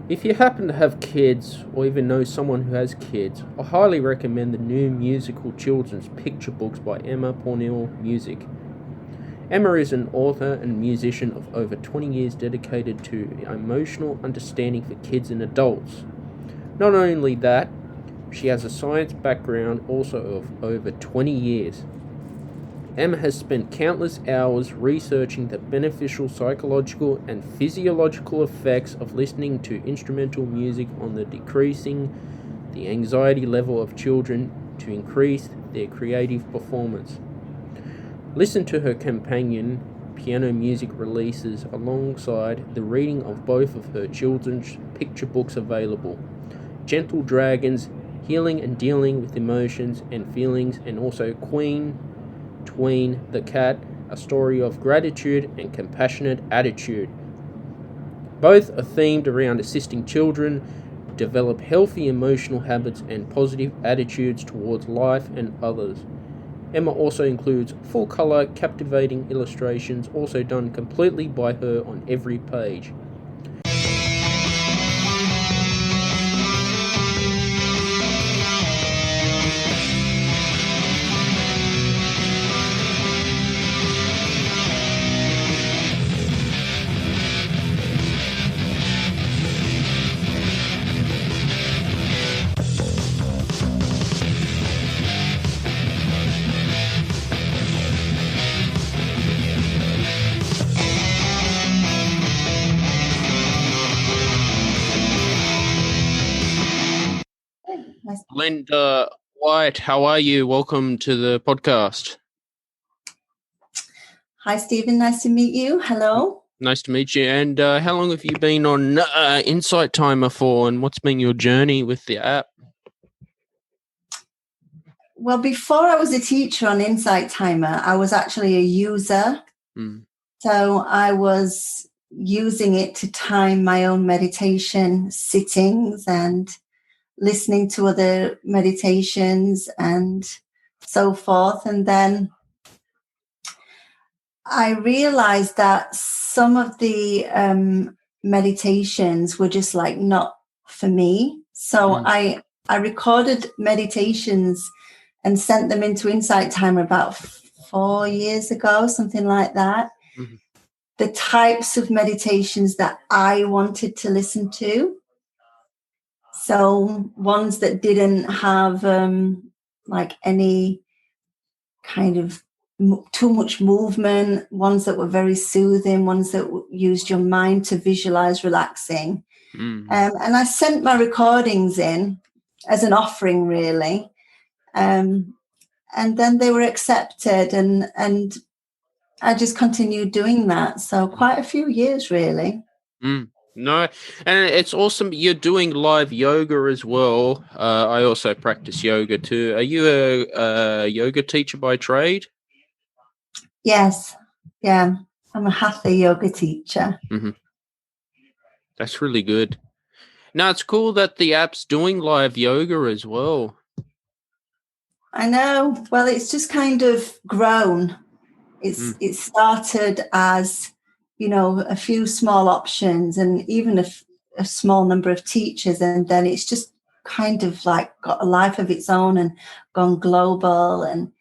If you happen to have kids or even know someone who has kids, I highly recommend the new musical children's picture books by Emma Pornell Music. Emma is an author and musician of over 20 years dedicated to emotional understanding for kids and adults. Not only that, she has a science background also of over 20 years. Emma has spent countless hours researching the beneficial psychological and physiological effects of listening to instrumental music on the decreasing the anxiety level of children to increase their creative performance. Listen to her companion piano music releases alongside the reading of both of her children's picture books available. Gentle Dragons, Healing and Dealing with Emotions and Feelings, and also Tween the Cat, A Story of Gratitude and Compassionate Attitude. Both are themed around assisting children develop healthy emotional habits and positive attitudes towards life and others. Emma also includes full-color, captivating illustrations, also done completely by her on every page. Belinda White, how are you? Welcome to the podcast. Hi, Stephen. Nice to meet you. Hello. Nice to meet you. And how long have you been on Insight Timer for, and what's been your journey with the app? Well, before I was a teacher on Insight Timer, I was actually a user. So I was using it to time my own meditation sittings and listening to other meditations and so forth. And then I realized that some of the meditations were just like not for me. So I recorded meditations and sent them into Insight Timer about 4 years ago, something like that. Mm-hmm. The types of meditations that I wanted to listen to. So ones that didn't have like any kind of too much movement, ones that were very soothing, ones that used your mind to visualize relaxing. Mm-hmm. And I sent my recordings in as an offering, really. And then they were accepted, and I just continued doing that. So quite a few years, really. No, and it's awesome. You're doing live yoga as well. I also practice yoga too. Are you a yoga teacher by trade? Yes. Yeah. I'm a hatha yoga teacher. Mm-hmm. That's really good. Now, it's cool that the app's doing live yoga as well. I know. Well, it's just kind of grown. It started as, a few small options and even a small number of teachers. And then it's just kind of like got a life of its own and gone global. And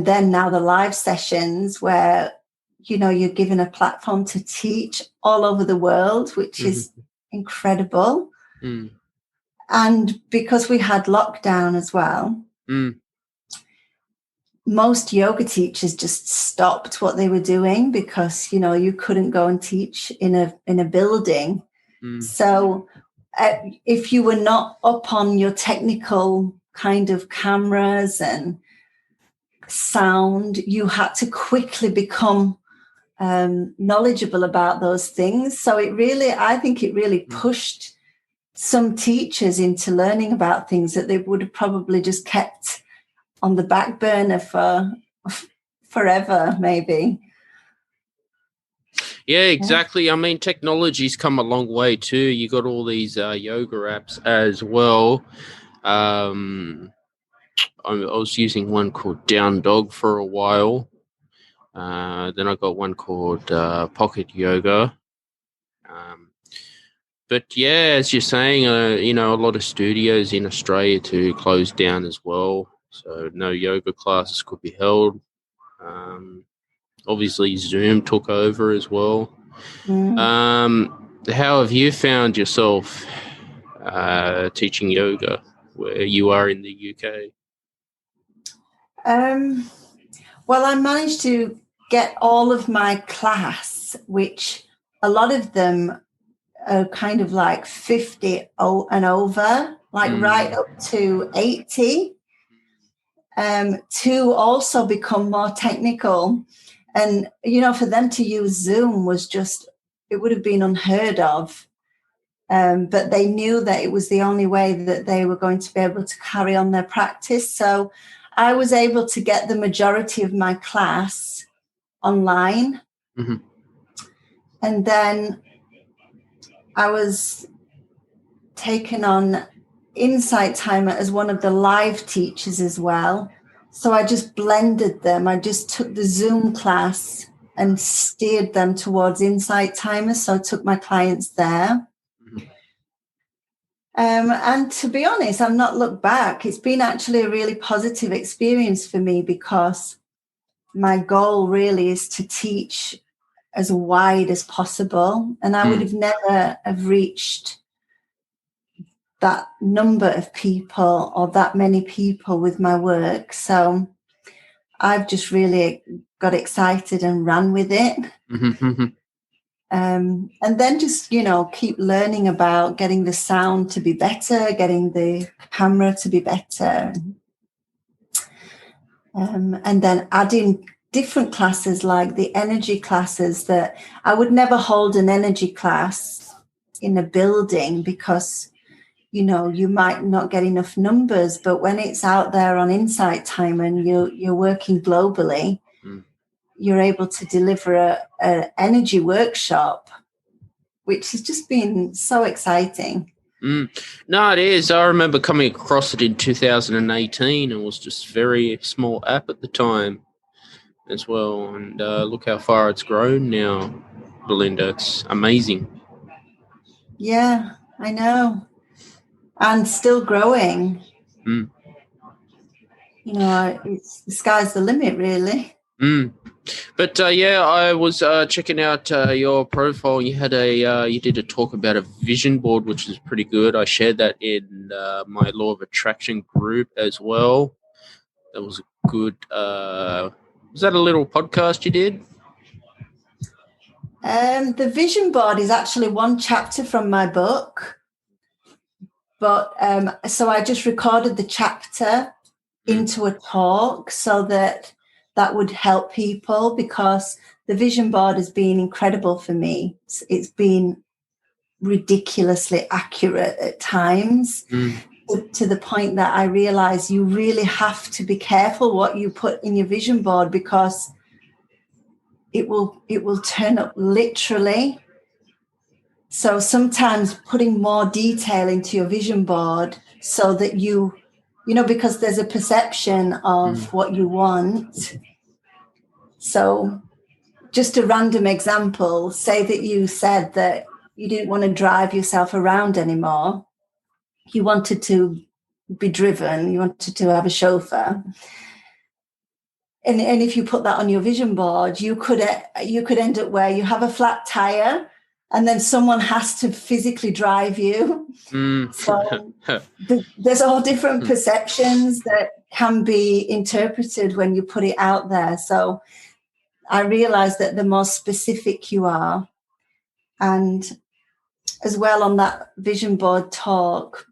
then now the live sessions where, you're given a platform to teach all over the world, which is incredible. And because we had lockdown as well, most yoga teachers just stopped what they were doing because, you couldn't go and teach in a building. So if you were not up on your technical kind of cameras and sound, you had to quickly become knowledgeable about those things. So I think it really pushed some teachers into learning about things that they would have probably just kept on the back burner for forever, maybe. Yeah, exactly. I mean, technology's come a long way too. You got all these yoga apps as well. I was using one called Down Dog for a while. Then I got one called Pocket Yoga. But yeah, as you're saying, a lot of studios in Australia to close down as well, so no yoga classes could be held. Obviously, Zoom took over as well. How have you found yourself teaching yoga where you are in the UK? Well, I managed to get all of my class, which a lot of them are kind of like 50 and over, like right up to 80, to also become more technical. And, for them to use Zoom was just, it would have been unheard of. But they knew that it was the only way that they were going to be able to carry on their practice. So I was able to get the majority of my class online. Mm-hmm. And then I was taken on Insight Timer as one of the live teachers as well. So I just blended them. I just took the Zoom class and steered them towards Insight Timer. So I took my clients there. And to be honest, I've not looked back. It's been actually a really positive experience for me because my goal really is to teach as wide as possible. And I would have never have reached that number of people or that many people with my work. So I've just really got excited and ran with it. And then just, keep learning about getting the sound to be better, getting the camera to be better. And then adding different classes like the energy classes that I would never hold an energy class in a building because, you might not get enough numbers. But when it's out there on Insight Time and you're working globally, you're able to deliver an energy workshop, which has just been so exciting. No, it is. I remember coming across it in 2018. It was just a very small app at the time as well. And look how far it's grown now, Belinda. It's amazing. Yeah, I know. And still growing. It's the sky's the limit, really. But I was checking out your profile. You had you did a talk about a vision board, which is pretty good. I shared that in my Law of Attraction group as well. That was a good. Was that a little podcast you did? The vision board is actually one chapter from my book, but so I just recorded the chapter into a talk so that would help people, because the vision board has been incredible for me. It's been ridiculously accurate at times, to the point that I realize you really have to be careful what you put in your vision board, because it will turn up literally. So sometimes putting more detail into your vision board so that because there's a perception of what you want. So just a random example, say that you said that you didn't want to drive yourself around anymore. You wanted to be driven. You wanted to have a chauffeur. And if you put that on your vision board, you could end up where you have a flat tire and then someone has to physically drive you. So there's all different perceptions that can be interpreted when you put it out there. So I realized that the more specific you are, and as well on that vision board talk,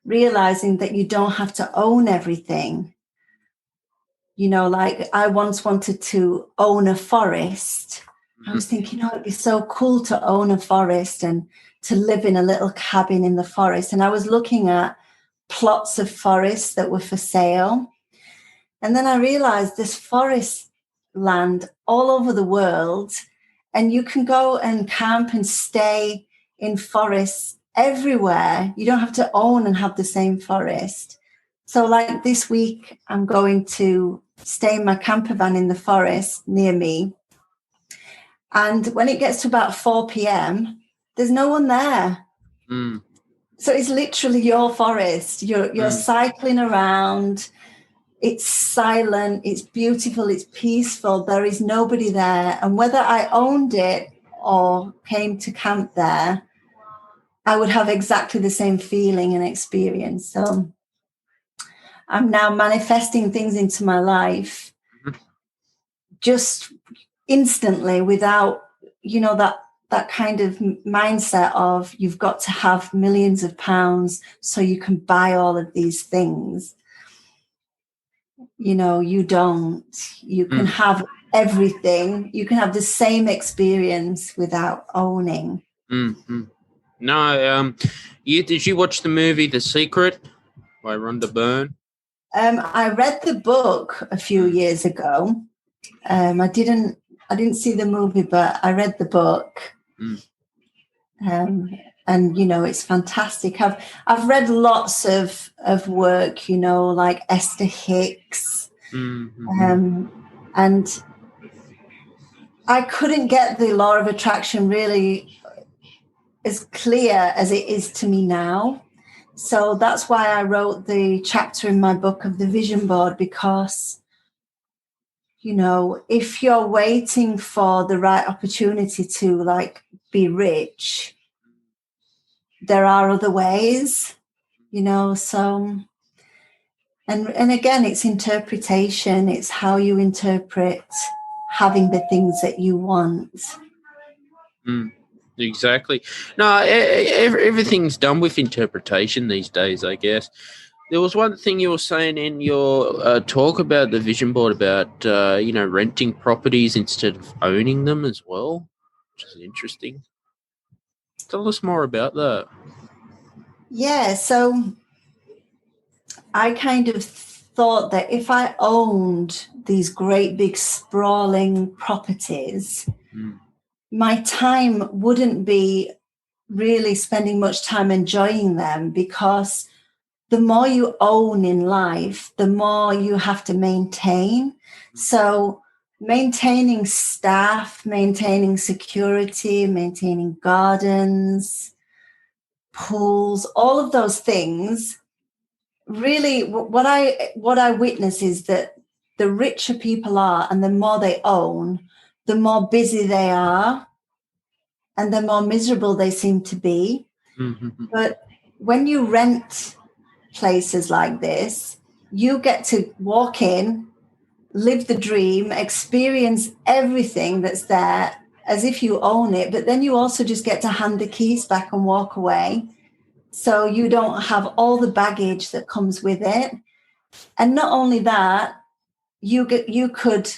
realizing that you don't have to own everything. Like I once wanted to own a forest. I was thinking, it'd be so cool to own a forest and to live in a little cabin in the forest. And I was looking at plots of forests that were for sale. And then I realized there's forest land all over the world, and you can go and camp and stay in forests everywhere. You don't have to own and have the same forest. So like this week, I'm going to stay in my camper van in the forest near me. And when it gets to about 4 p.m., There's no one there. Mm. So it's literally your forest. You're cycling around. It's silent. It's beautiful. It's peaceful. There is nobody there. And whether I owned it or came to camp there, I would have exactly the same feeling and experience. So I'm now manifesting things into my life just instantly without, that kind of mindset of you've got to have millions of pounds so you can buy all of these things. You don't. You can have everything. You can have the same experience without owning. Mm-hmm. No, did you watch the movie The Secret by Rhonda Byrne? I read the book a few years ago. I didn't see the movie, but I read the book. And it's fantastic. I've read lots of work, like Esther Hicks, and I couldn't get the law of attraction really as clear as it is to me now. So that's why I wrote the chapter in my book of the vision board, because if you're waiting for the right opportunity to be rich, there are other ways, so, and again, it's interpretation. It's how you interpret having the things that you want. Exactly. No, everything's done with interpretation these days, I guess. There was one thing you were saying in your talk about the vision board about, renting properties instead of owning them as well, which is interesting. Tell us more about that. Yeah, so I kind of thought that if I owned these great big sprawling properties, my time wouldn't be really spending much time enjoying them, because the more you own in life, the more you have to maintain. So maintaining staff, maintaining security, maintaining gardens, pools, all of those things, really what I witness is that the richer people are and the more they own, the more busy they are and the more miserable they seem to be. But when you rent places like this, you get to walk in, live the dream, experience everything that's there as if you own it, but then you also just get to hand the keys back and walk away. So you don't have all the baggage that comes with it. And not only that, you could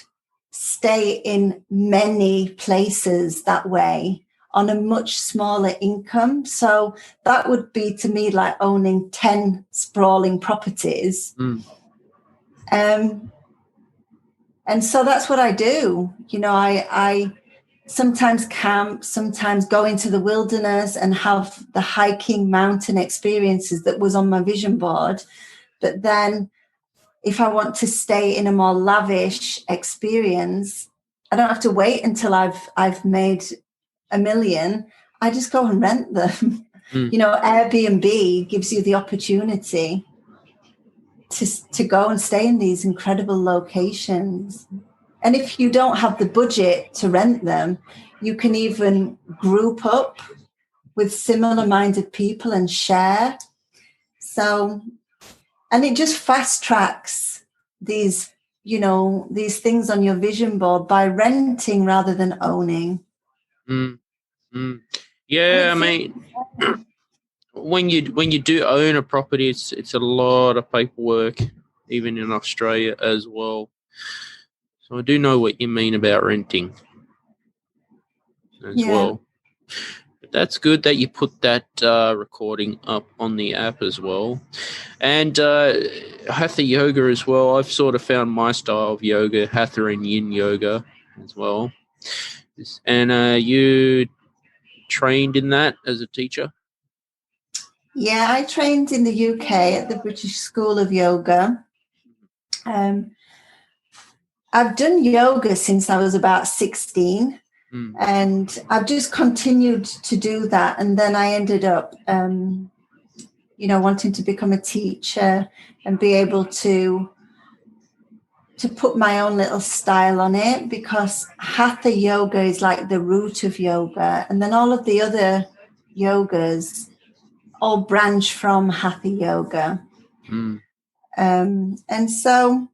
stay in many places that way on a much smaller income. So that would be, to me, like owning 10 sprawling properties. And so that's what I do. I sometimes camp, sometimes go into the wilderness and have the hiking mountain experiences that was on my vision board. But then if I want to stay in a more lavish experience, I don't have to wait until I've made $1 million. I just go and rent them. Airbnb gives you the opportunity to go and stay in these incredible locations. And if you don't have the budget to rent them, you can even group up with similar-minded people and share. So, and it just fast tracks these things on your vision board by renting rather than owning. Yeah, I mean, when you do own a property, it's a lot of paperwork, even in Australia as well. So I do know what you mean about renting as well. But that's good that you put that recording up on the app as well. And Hatha yoga as well. I've sort of found my style of yoga, Hatha and Yin yoga as well. And you trained in that as a teacher? Yeah, I trained in the UK at the British School of Yoga. I've done yoga since I was about 16. And I've just continued to do that. And then I ended up, wanting to become a teacher and be able to put my own little style on it, because hatha yoga is like the root of yoga. And then all of the other yogas all branch from hatha yoga. And so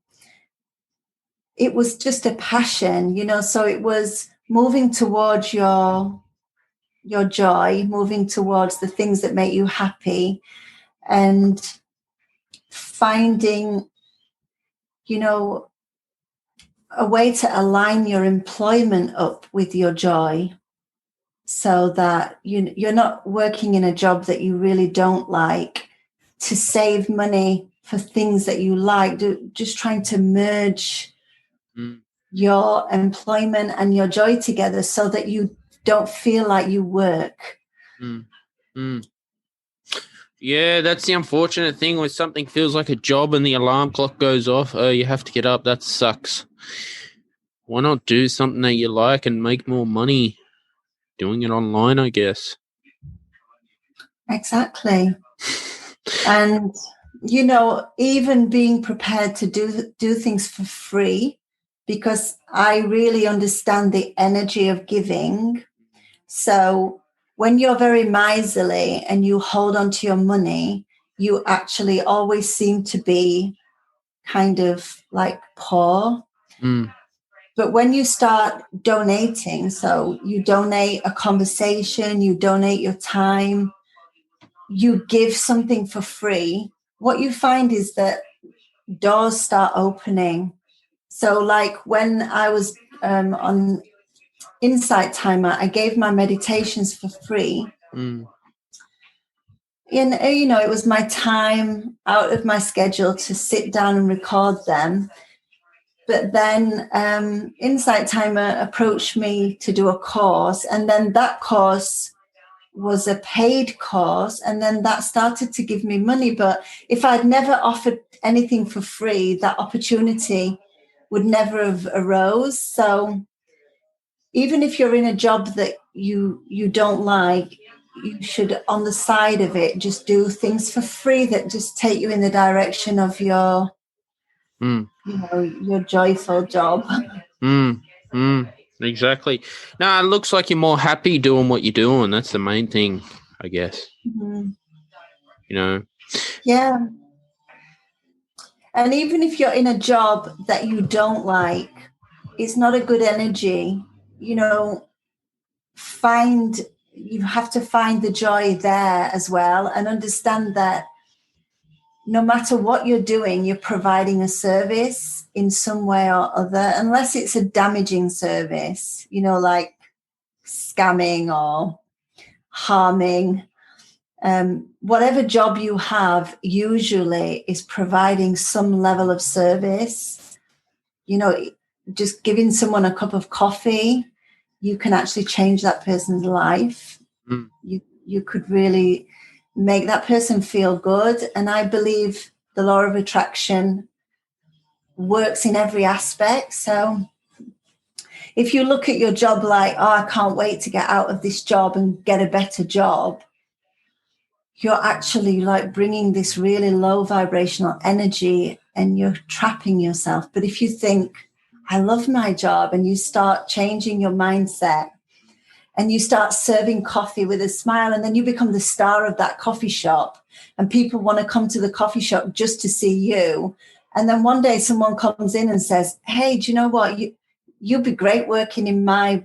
it was just a passion, so it was moving towards your joy, moving towards the things that make you happy, and finding, a way to align your employment up with your joy, so that you're not working in a job that you really don't like to save money for things that you like. Just trying to merge your employment and your joy together so that you don't feel like you work. Yeah, that's the unfortunate thing when something feels like a job and the alarm clock goes off. Oh, you have to get up. That sucks. Why not do something that you like and make more money doing it online, I guess? Exactly. And, even being prepared to do things for free, because I really understand the energy of giving. So when you're very miserly and you hold on to your money, you actually always seem to be kind of like poor. But when you start donating, so you donate a conversation, you donate your time, you give something for free, what you find is that doors start opening. So like when I was on Insight Timer, I gave my meditations for free. And, it was my time out of my schedule to sit down and record them. But then Insight Timer approached me to do a course, and then that course was a paid course, and then that started to give me money. But if I'd never offered anything for free, that opportunity would never have arose. So even if you're in a job that you don't like, you should, on the side of it, just do things for free that just take you in the direction of your your joyful job. Exactly. No, it looks like you're more happy doing what you're doing. That's the main thing, I guess. Yeah. And even if you're in a job that you don't like, it's not a good energy. You have to find the joy there as well, and understand that no matter what you're doing, you're providing a service in some way or other, unless it's a damaging service, like scamming or harming. Whatever job you have usually is providing some level of service. Just giving someone a cup of coffee, you can actually change that person's life. You could really make that person feel good. And I believe the law of attraction works in every aspect. So if you look at your job like, oh, I can't wait to get out of this job and get a better job, you're actually like bringing this really low vibrational energy and you're trapping yourself. But if you think, I love my job, and you start changing your mindset and you start serving coffee with a smile, and then you become the star of that coffee shop, and people want to come to the coffee shop just to see you. And then one day someone comes in and says, hey, do you know what? You'd be great working in my,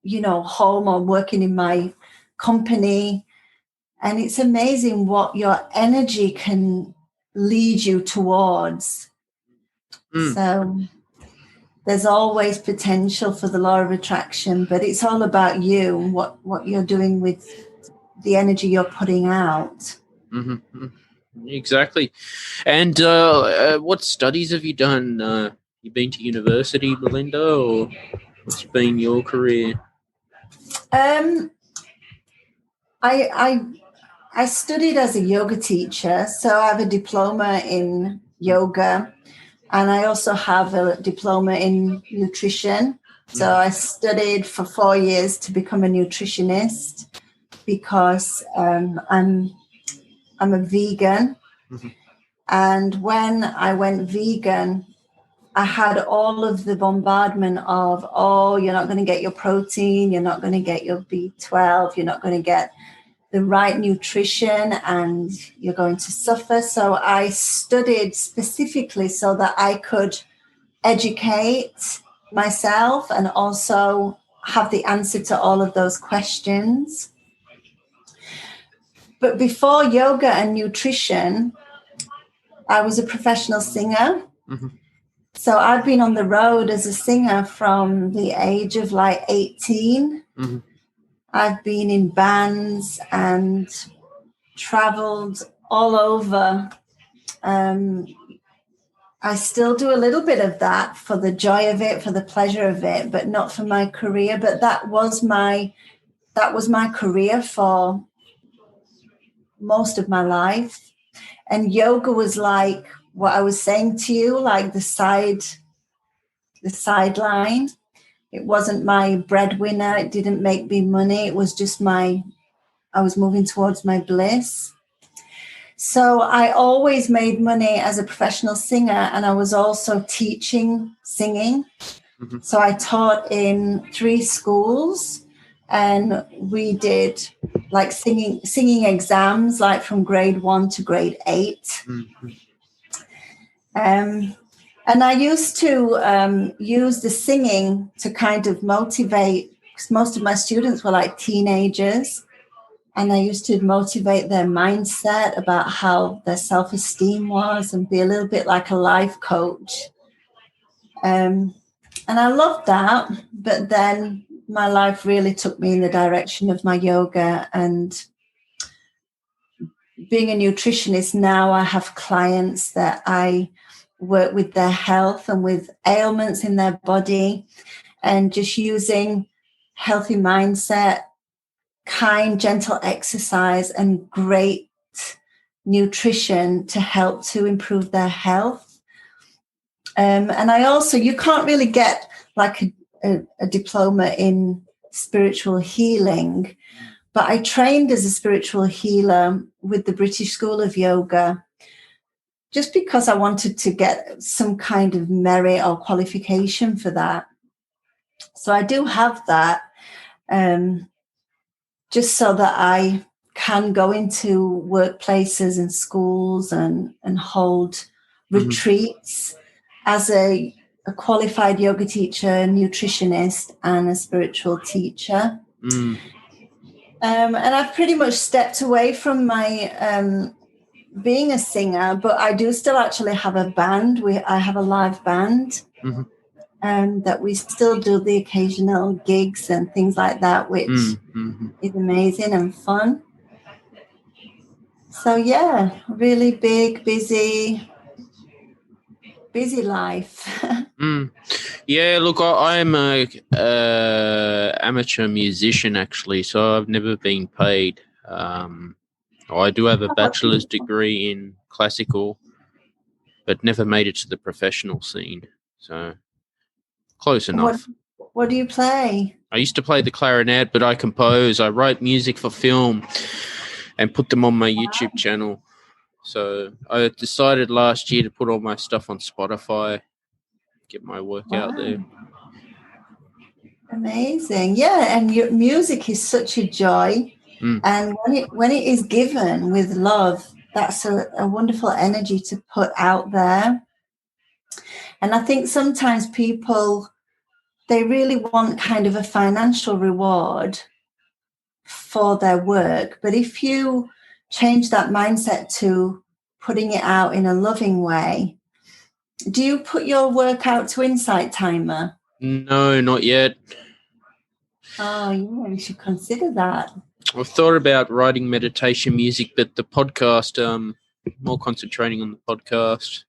home, or working in my company. And it's amazing what your energy can lead you towards. So there's always potential for the law of attraction, but it's all about you, what you're doing with the energy you're putting out. Exactly. And what studies have you done? You been to university, Belinda, or what's been your career? I studied as a yoga teacher, so I have a diploma in yoga, and I also have a diploma in nutrition. So I studied for 4 years to become a nutritionist because I'm a vegan. Mm-hmm. And when I went vegan, I had all of the bombardment of, oh, you're not going to get your protein, you're not going to get your B12, you're not going to get the right nutrition, and you're going to suffer. So I studied specifically so that I could educate myself and also have the answer to all of those questions. But before yoga and nutrition, I was a professional singer. Mm-hmm. So I've been on the road as a singer from the age of like 18. Mm-hmm. I've been in bands and traveled all over. I still do a little bit of that for the joy of it, for the pleasure of it, but not for my career. But that was my career for most of my life. And yoga was like what I was saying to you, like the sideline. It wasn't my breadwinner. It didn't make me money. It was just I was moving towards my bliss. So I always made money as a professional singer, and I was also teaching singing. Mm-hmm. So I taught in 3 schools, and we did like singing exams, like from grade 1 to grade 8. Mm-hmm. And I used to use the singing to kind of motivate, because most of my students were like teenagers. And I used to motivate their mindset about how their self-esteem was and be a little bit like a life coach. And I loved that. But then my life really took me in the direction of my yoga. And being a nutritionist now, I have clients that I work with their health and with ailments in their body, and just using healthy mindset, kind, gentle exercise, and great nutrition to help to improve their health. And I also, you can't really get like a diploma in spiritual healing, but I trained as a spiritual healer with the British School of Yoga just because I wanted to get some kind of merit or qualification for that. So I do have that. Just so that I can go into workplaces and schools and hold retreats as a qualified yoga teacher, nutritionist, and a spiritual teacher. Mm. And I've pretty much stepped away from my being a singer, but I do still actually have a band. I have a live band. Mm-hmm. That we still do the occasional gigs and things like that, which is amazing and fun. So yeah, really big, busy life. Yeah, look, I'm a amateur musician actually, so I've never been paid. I do have a bachelor's degree in classical, but never made it to the professional scene. So close enough. What do you play? I used to play the clarinet, but I compose. I write music for film and put them on my YouTube channel. So I decided last year to put all my stuff on Spotify, get my work out there. Amazing. Yeah, and your music is such a joy. And when it is given with love, that's a wonderful energy to put out there. And I think sometimes people, they really want kind of a financial reward for their work. But if you change that mindset to putting it out in a loving way, do you put your work out to Insight Timer? No, not yet. Oh, yeah, you should consider that. I've thought about writing meditation music, but the podcast, more concentrating on the podcast.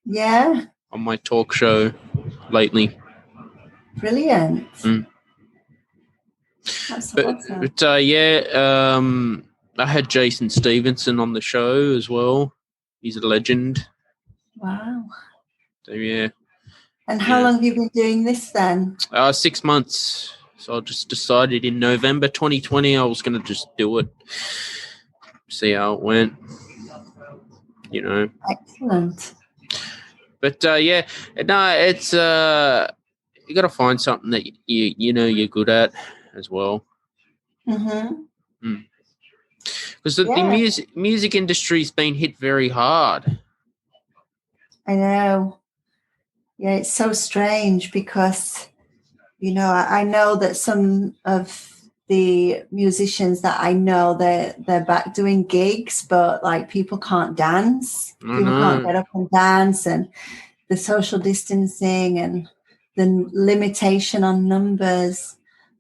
Yeah. On my talk show lately. Brilliant. That's awesome. But I had Jason Stevenson on the show as well. He's a legend. Wow. So, yeah. And how long have you been doing this then? 6 months. So I just decided in November 2020 I was going to just do it, see how it went, Excellent. But no, it's you got to find something that you're good at as well. Mm-hmm. Because the music industry's been hit very hard. I know. Yeah, it's so strange because, I know that some of the musicians that I know, they're back doing gigs, but like people can't dance. People can't get up and dance, and the social distancing and the limitation on numbers.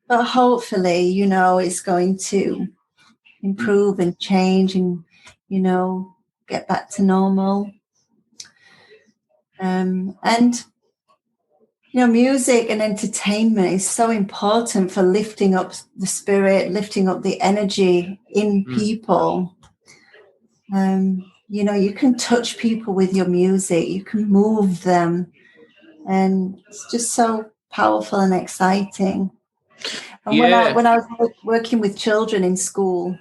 But hopefully, it's going to improve and change and, get back to normal. And music and entertainment is so important for lifting up the spirit, lifting up the energy in people. You can touch people with your music, you can move them, and it's just so powerful and exciting. And when I was working with children in school,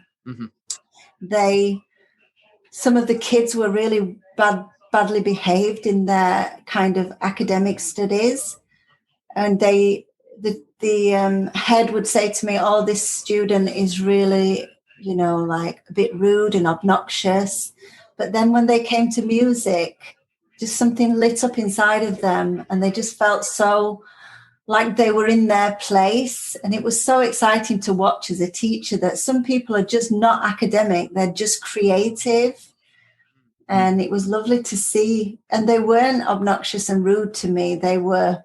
some of the kids were really badly behaved in their kind of academic studies. And the head would say to me, "Oh, this student is really, like a bit rude and obnoxious." But then when they came to music, just something lit up inside of them, and they just felt so like they were in their place. And it was so exciting to watch as a teacher that some people are just not academic, they're just creative. And it was lovely to see. And they weren't obnoxious and rude to me. They were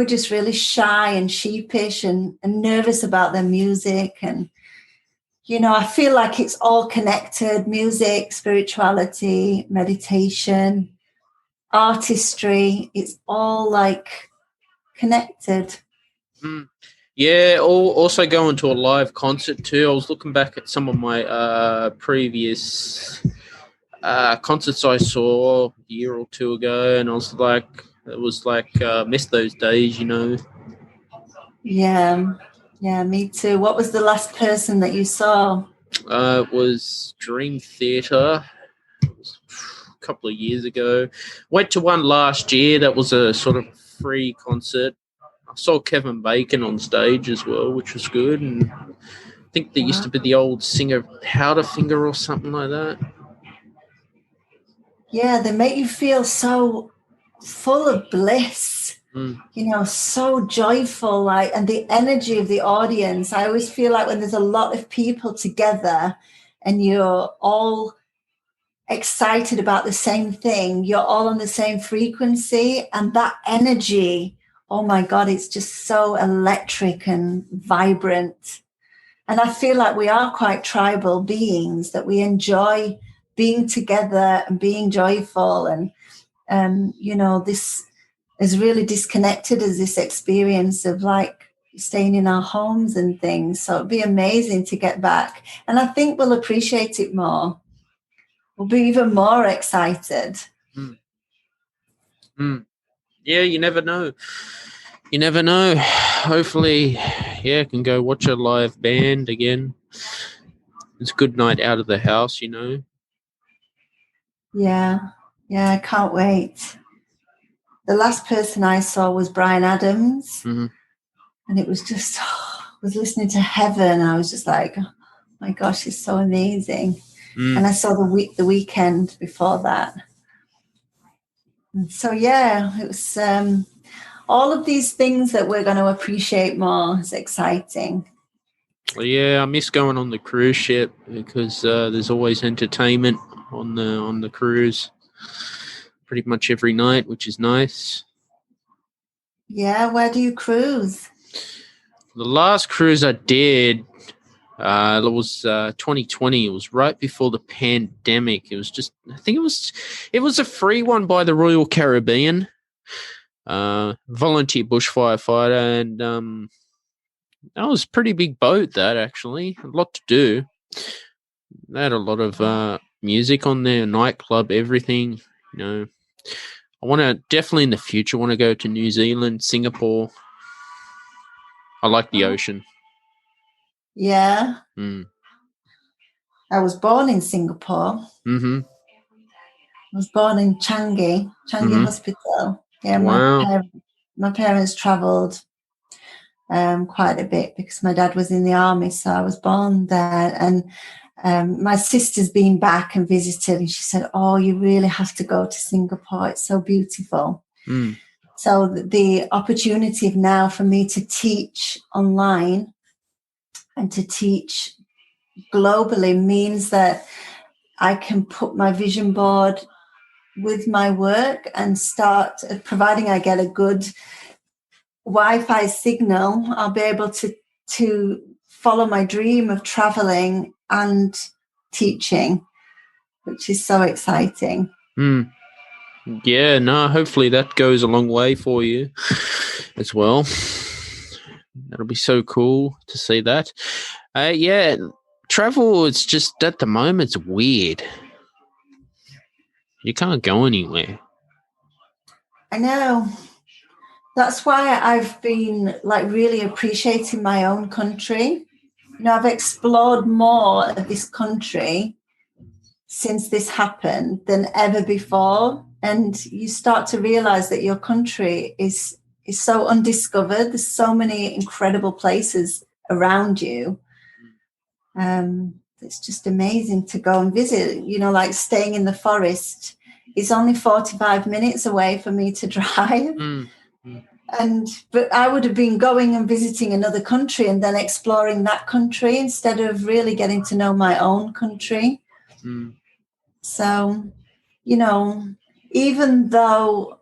just really shy and sheepish and nervous about their music. And, I feel like it's all connected: music, spirituality, meditation, artistry. It's all like connected. Yeah, also going to a live concert too. I was looking back at some of my previous concerts I saw a year or two ago, and I was like, miss those days, Yeah, me too. What was the last person that you saw? It was Dream Theatre. It was a couple of years ago. Went to one last year. That was a sort of free concert. I saw Kevin Bacon on stage as well, which was good. And I think there used to be the old singer Powderfinger or something like that. Yeah, they make you feel so full of bliss, so joyful, and the energy of the audience. I always feel like when there's a lot of people together and you're all excited about the same thing, you're all on the same frequency, and that energy, oh my God, it's just so electric and vibrant. And I feel like we are quite tribal beings, that we enjoy being together and being joyful. And, this is really disconnected as this experience of like staying in our homes and things. So it'd be amazing to get back. And I think we'll appreciate it more. We'll be even more excited. Yeah, you never know. You never know. Hopefully, I can go watch a live band again. It's a good night out of the house, Yeah, I can't wait. The last person I saw was Bryan Adams, and it was just, I was listening to Heaven. I was just like, oh my gosh, it's so amazing. And I saw the weekend before that. And so, it was all of these things that we're going to appreciate more. Is exciting. Well, yeah, I miss going on the cruise ship because there's always entertainment on the cruise pretty much every night, which is nice. Yeah, where do you cruise? The last cruise I did, it was 2020. It was right before the pandemic. It was just, I think it was a free one by the Royal Caribbean, volunteer bushfire fighter, and that was a pretty big boat. That actually, a lot to do. They had a lot of music on there, nightclub, everything. I want to definitely in the future want to go to New Zealand, Singapore. I like the ocean. Yeah. Mm. I was born in Singapore. Mm-hmm. I was born in Changi Hospital. Yeah, Wow. my parents travelled quite a bit because my dad was in the army, so I was born there. And my sister's been back and visited, and she said, "Oh, you really have to go to Singapore. It's so beautiful." Mm. So the opportunity now for me to teach online and to teach globally means that I can put my vision board with my work and start, providing I get a good Wi-Fi signal, I'll be able to follow my dream of traveling and teaching, which is so exciting. Mm. Yeah, no, hopefully that goes a long way for you as well. That'll be so cool to see that. Yeah, travel is just at the moment it's weird. You can't go anywhere. I know. That's why I've been like really appreciating my own country. You know, I've explored more of this country since this happened than ever before. And you start to realize that your country is so undiscovered. There's so many incredible places around you. It's just amazing to go and visit. You know, like staying in the forest is only 45 minutes away for me to drive. But I would have been going and visiting another country and then exploring that country instead of really getting to know my own country. So, you know, even though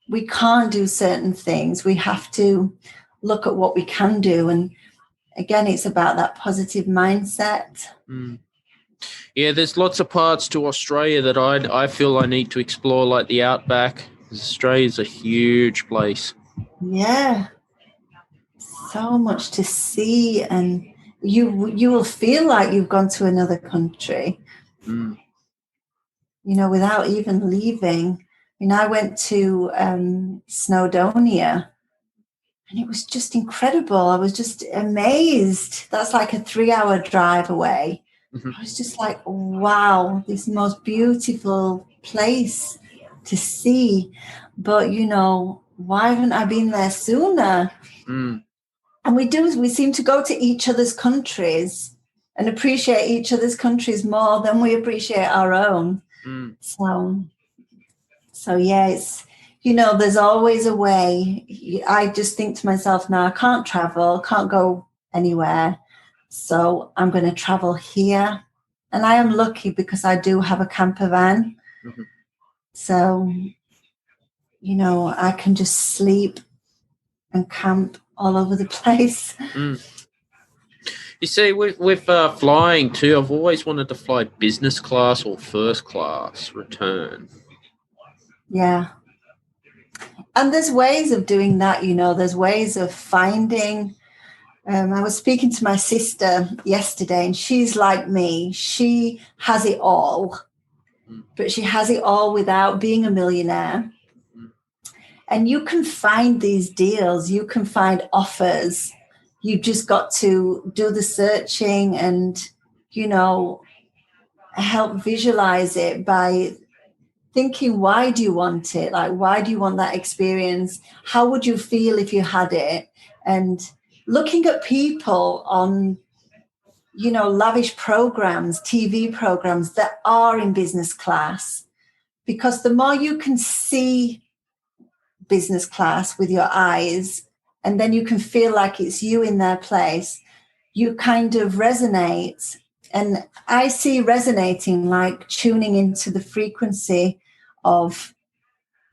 we can't do certain things, we have to look at what we can do. And again, it's about that positive mindset. Yeah, there's lots of parts to Australia that I feel I need to explore, like the outback. Australia's a huge place. Yeah, so much to see, and you will feel like you've gone to another country. You know, without even leaving. I mean, I went to Snowdonia, and it was just incredible. I was just amazed. That's like a 3-hour drive away. I was just like, wow, this most beautiful place to see. But, you know, why haven't I been there sooner? And we seem to go to each other's countries and appreciate each other's countries more than we appreciate our own. So yeah, it's, you know, there's always a way. I just think to myself now, I can't travel, can't go anywhere. So I'm going to travel here. And I am lucky because I do have a camper van. So, you know, I can just sleep and camp all over the place. You see, with flying too, I've always wanted to fly business class or first class return. Yeah. And there's ways of doing that, you know, there's ways of finding. I was speaking to my sister yesterday, and she's like me. She has it all, but she has it all without being a millionaire. And you can find these deals, you can find offers. You've just got to do the searching and, you know, help visualize it by thinking, why do you want it? Like, why do you want that experience? How would you feel if you had it? And looking at people on, you know, lavish programs, TV programs that are in business class, because the more you can see business class with your eyes, and then you can feel like it's you in their place, you kind of resonate. And I see resonating like tuning into the frequency of,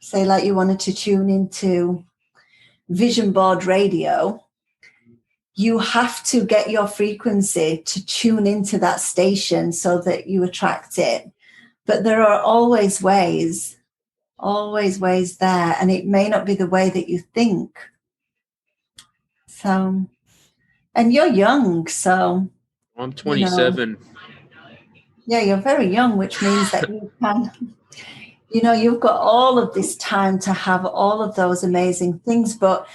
say, like you wanted to tune into vision board radio. You have to get your frequency to tune into that station so that you attract it. But there are always ways there, and it may not be the way that you think. So, and you're young, so I'm 27. You know, yeah, you're very young, which means that You know, you've got all of this time to have all of those amazing things. But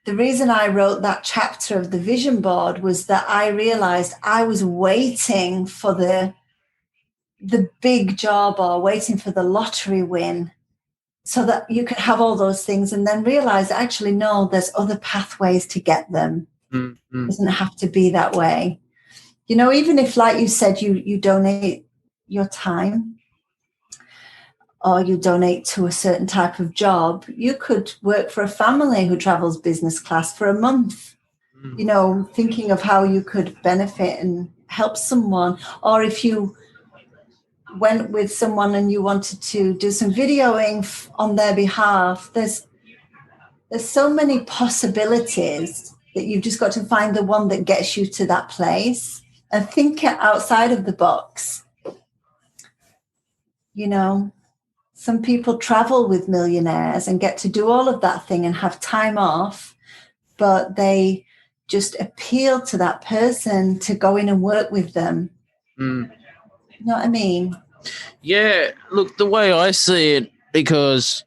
the reason I wrote that chapter of the vision board was that I realized I was waiting for the big job or waiting for the lottery win so that you could have all those things, and then realize actually, no, there's other pathways to get them. Mm-hmm. It doesn't have to be that way. You know, even if, like you said, you donate your time or you donate to a certain type of job, you could work for a family who travels business class for a month, you know, thinking of how you could benefit and help someone. Or if you went with someone and you wanted to do some videoing on their behalf, there's so many possibilities that you've just got to find the one that gets you to that place and think outside of the box. You know, some people travel with millionaires and get to do all of that thing and have time off, but they just appeal to that person to go in and work with them. You know what I mean? Yeah, look, the way I see it, because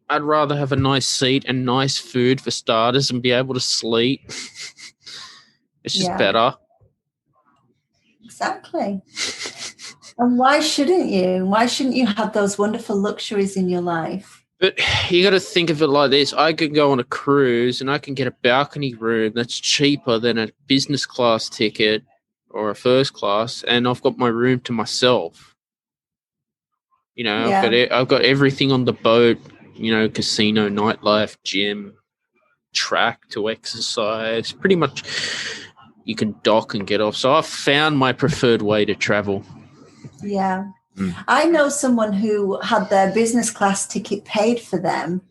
I'd rather have a nice seat and nice food for starters and be able to sleep. It's just better. Exactly. And why shouldn't you? Why shouldn't you have those wonderful luxuries in your life? But you got to think of it like this. I could go on a cruise and I can get a balcony room that's cheaper than a business class ticket or a first class, and I've got my room to myself. You know, I've got everything on the boat, you know, casino, nightlife, gym, track to exercise. Pretty much you can dock and get off. So I've found my preferred way to travel. Yeah. I know someone who had their business class ticket paid for them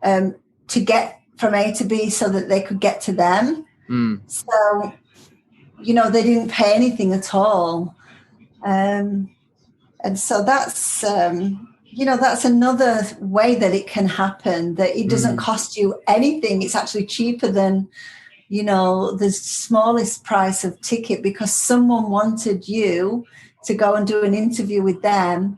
to get from A to B so that they could get to them. So, you know, they didn't pay anything at all. And so that's, you know, that's another way that it can happen, that it doesn't cost you anything. It's actually cheaper than, you know, the smallest price of ticket, because someone wanted you to go and do an interview with them,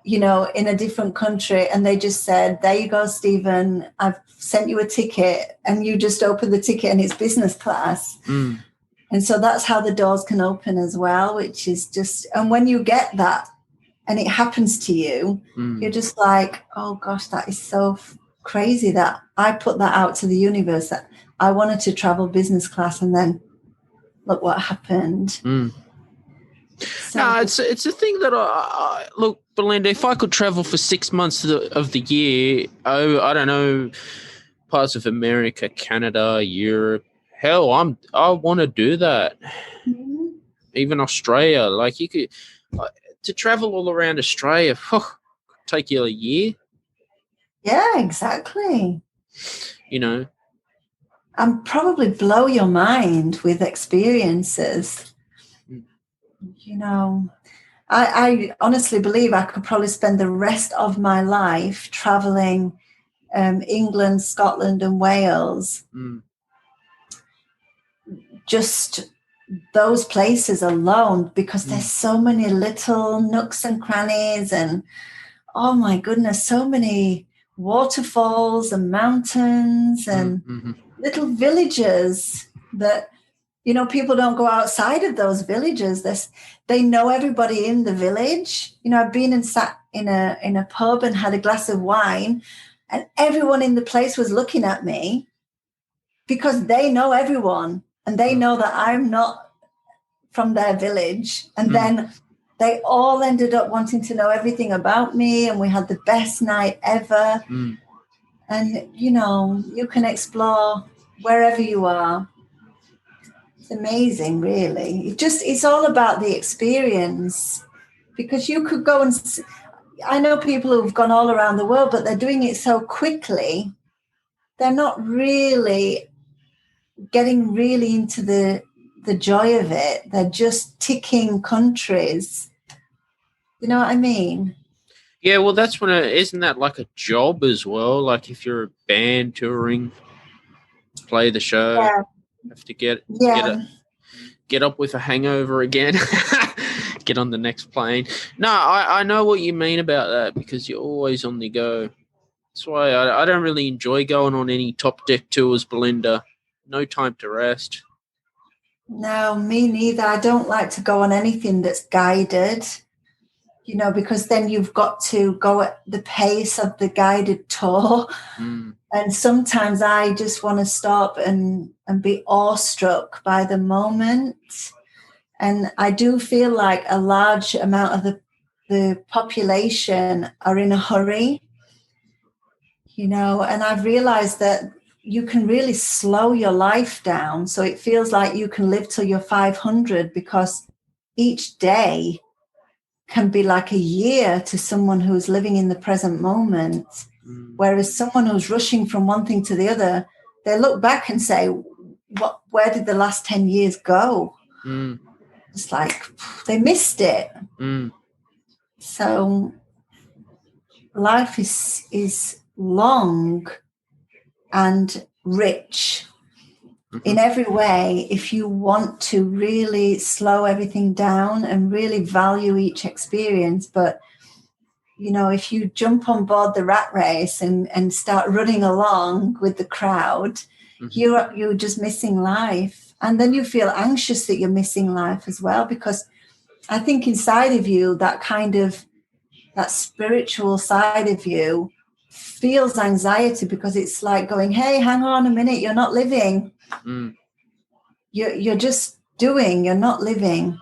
you know, in a different country. And they just said, there you go, Stephen, I've sent you a ticket, and you just open the ticket and it's business class. And so that's how the doors can open as well, which is just, and when you get that and it happens to you, you're just like, oh gosh, that is so crazy that I put that out to the universe, that I wanted to travel business class, and then look what happened. So, no, it's a thing that I look, Belinda, if I could travel for 6 months of the year, I don't know, parts of America, Canada, Europe, hell, I want to do that. Even Australia, like you could to travel all around Australia, take you a year. Yeah, exactly. You know, and probably blow your mind with experiences. You know, I honestly believe I could probably spend the rest of my life traveling England, Scotland, and Wales. Just those places alone, because there's so many little nooks and crannies, and oh my goodness, so many waterfalls and mountains and little villages that, you know, people don't go outside of those villages. They know everybody in the village. You know, I've been and sat in a pub and had a glass of wine, and everyone in the place was looking at me because they know everyone, and they know that I'm not from their village. And then they all ended up wanting to know everything about me, and we had the best night ever. And, you know, you can explore wherever you are. It's amazing, really. It's all about the experience, because you could go and I know people who've gone all around the world, but they're doing it so quickly. They're not really getting really into the joy of it. They're just ticking countries. You know what I mean? Yeah, well, that's when isn't that like a job as well? Like if you're a band touring, play the show, have to get up with a hangover again, get on the next plane. No, I know what you mean about that because you're always on the go. That's why I don't really enjoy going on any top deck tours, Belinda. No time to rest. No, me neither. I don't like to go on anything that's guided, because then you've got to go at the pace of the guided tour. And sometimes I just want to stop and be awestruck by the moment. And I do feel like a large amount of the population are in a hurry, and I've realized that you can really slow your life down. So it feels like you can live till you're 500 because each day can be like a year to someone who's living in the present moment. Whereas someone who's rushing from one thing to the other, they look back and say, where did the last 10 years go? It's like they missed it. So life is long and rich in every way if you want to really slow everything down and really value each experience. But if you jump on board the rat race and start running along with the crowd, you're just missing life. And then you feel anxious that you're missing life as well, because I think inside of you, that spiritual side of you feels anxiety, because it's like going, hey, hang on a minute, you're not living. You're just doing, you're not living.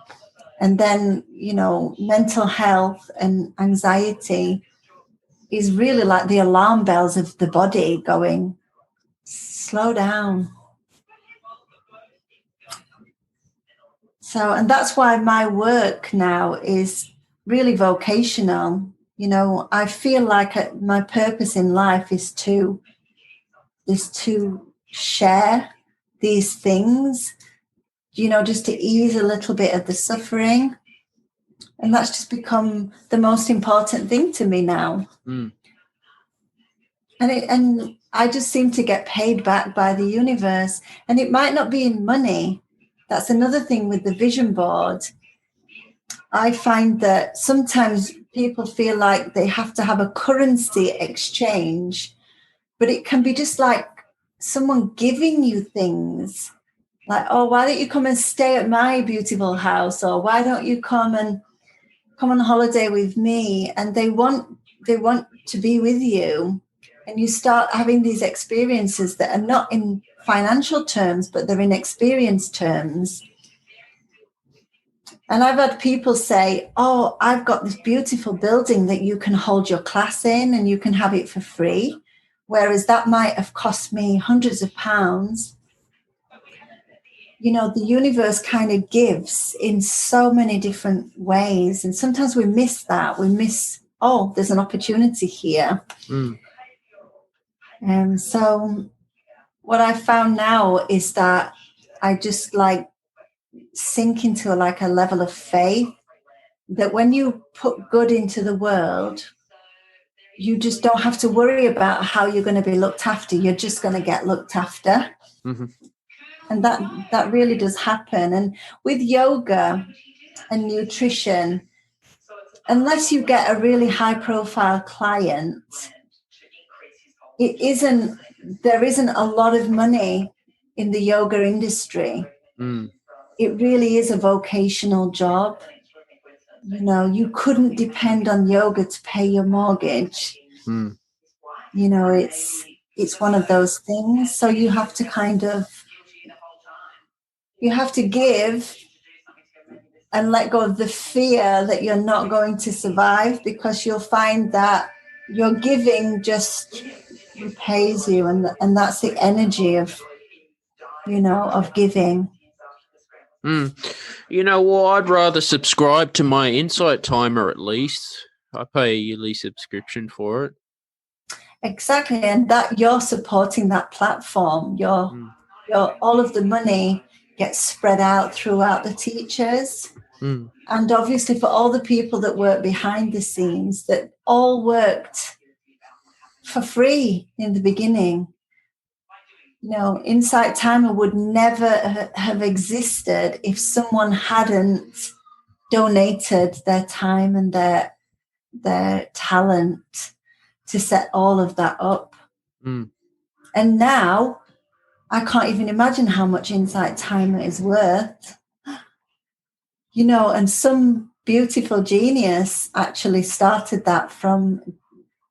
And then, mental health and anxiety is really like the alarm bells of the body going, slow down. So, and that's why my work now is really vocational. I feel like my purpose in life is to share these things, just to ease a little bit of the suffering. And that's just become the most important thing to me now. And I just seem to get paid back by the universe. And it might not be in money. That's another thing with the vision board. I find that sometimes people feel like they have to have a currency exchange, but it can be just like someone giving you things. Like, oh, why don't you come and stay at my beautiful house? Or why don't you come on holiday with me? And they want to be with you. And you start having these experiences that are not in financial terms, but they're in experience terms. And I've had people say, oh, I've got this beautiful building that you can hold your class in and you can have it for free. Whereas that might have cost me hundreds of pounds. The universe kind of gives in so many different ways. And sometimes we miss that. We miss, oh, there's an opportunity here. And so what I found now is that I just like sink into like a level of faith that when you put good into the world, you just don't have to worry about how you're going to be looked after. You're just going to get looked after. And that really does happen. And with yoga and nutrition, unless you get a really high profile client, there isn't a lot of money in the yoga industry. It really is a vocational job. You couldn't depend on yoga to pay your mortgage. It's one of those things. So you have to give and let go of the fear that you're not going to survive, because you'll find that your giving just repays you, and that's the energy of giving. Well, I'd rather subscribe to my Insight Timer at least. I pay a yearly subscription for it. Exactly, and that you're supporting that platform. Your all of the money gets spread out throughout the teachers. And obviously for all the people that work behind the scenes, that all worked for free in the beginning. Insight Timer would never have existed if someone hadn't donated their time and their talent to set all of that up. And now I can't even imagine how much Insight Timer is worth. And some beautiful genius actually started that from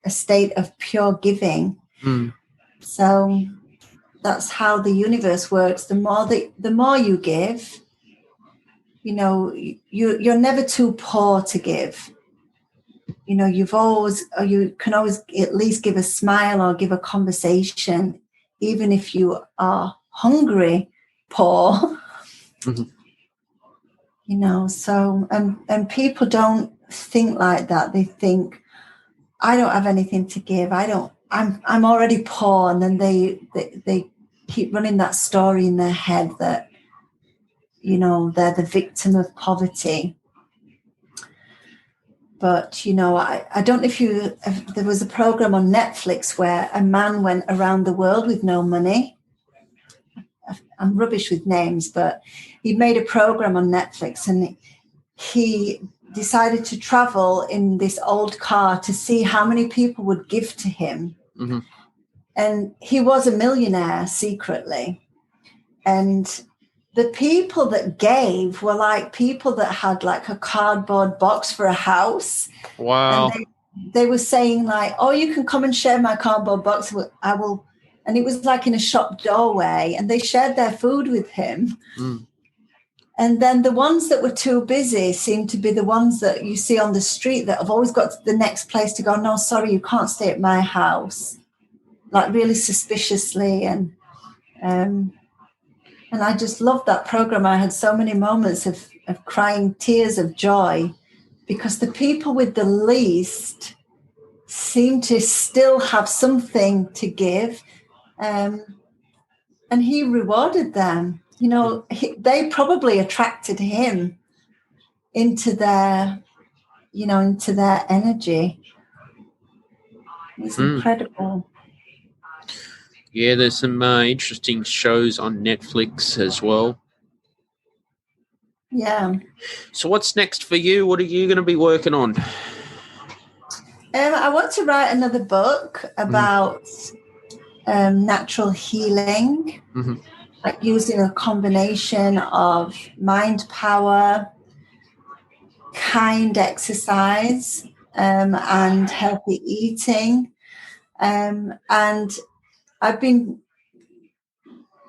a state of pure giving. So that's how the universe works. The more you give, you're never too poor to give. You can always at least give a smile or give a conversation, even if you are hungry, poor. So and people don't think like that. They think, I don't have anything to give. I'm already poor, and then they keep running that story in their head that they're the victim of poverty. But I don't know if there was a program on Netflix where a man went around the world with no money. I'm rubbish with names, but he made a program on Netflix, and he decided to travel in this old car to see how many people would give to him. And he was a millionaire secretly. And the people that gave were like people that had like a cardboard box for a house. Wow. And they were saying like, oh, you can come and share my cardboard box. I will. And it was like in a shop doorway, and they shared their food with him. And then the ones that were too busy seemed to be the ones that you see on the street that have always got to the next place to go. No, sorry, you can't stay at my house. Like really suspiciously. And I just loved that program. I had so many moments of crying tears of joy, because the people with the least seem to still have something to give. And he rewarded them. They probably attracted him into their energy. It's incredible. Yeah, there's some interesting shows on Netflix as well. Yeah. So what's next for you? What are you going to be working on? I want to write another book about natural healing, like using a combination of mind power, kind exercise, and healthy eating. And I've been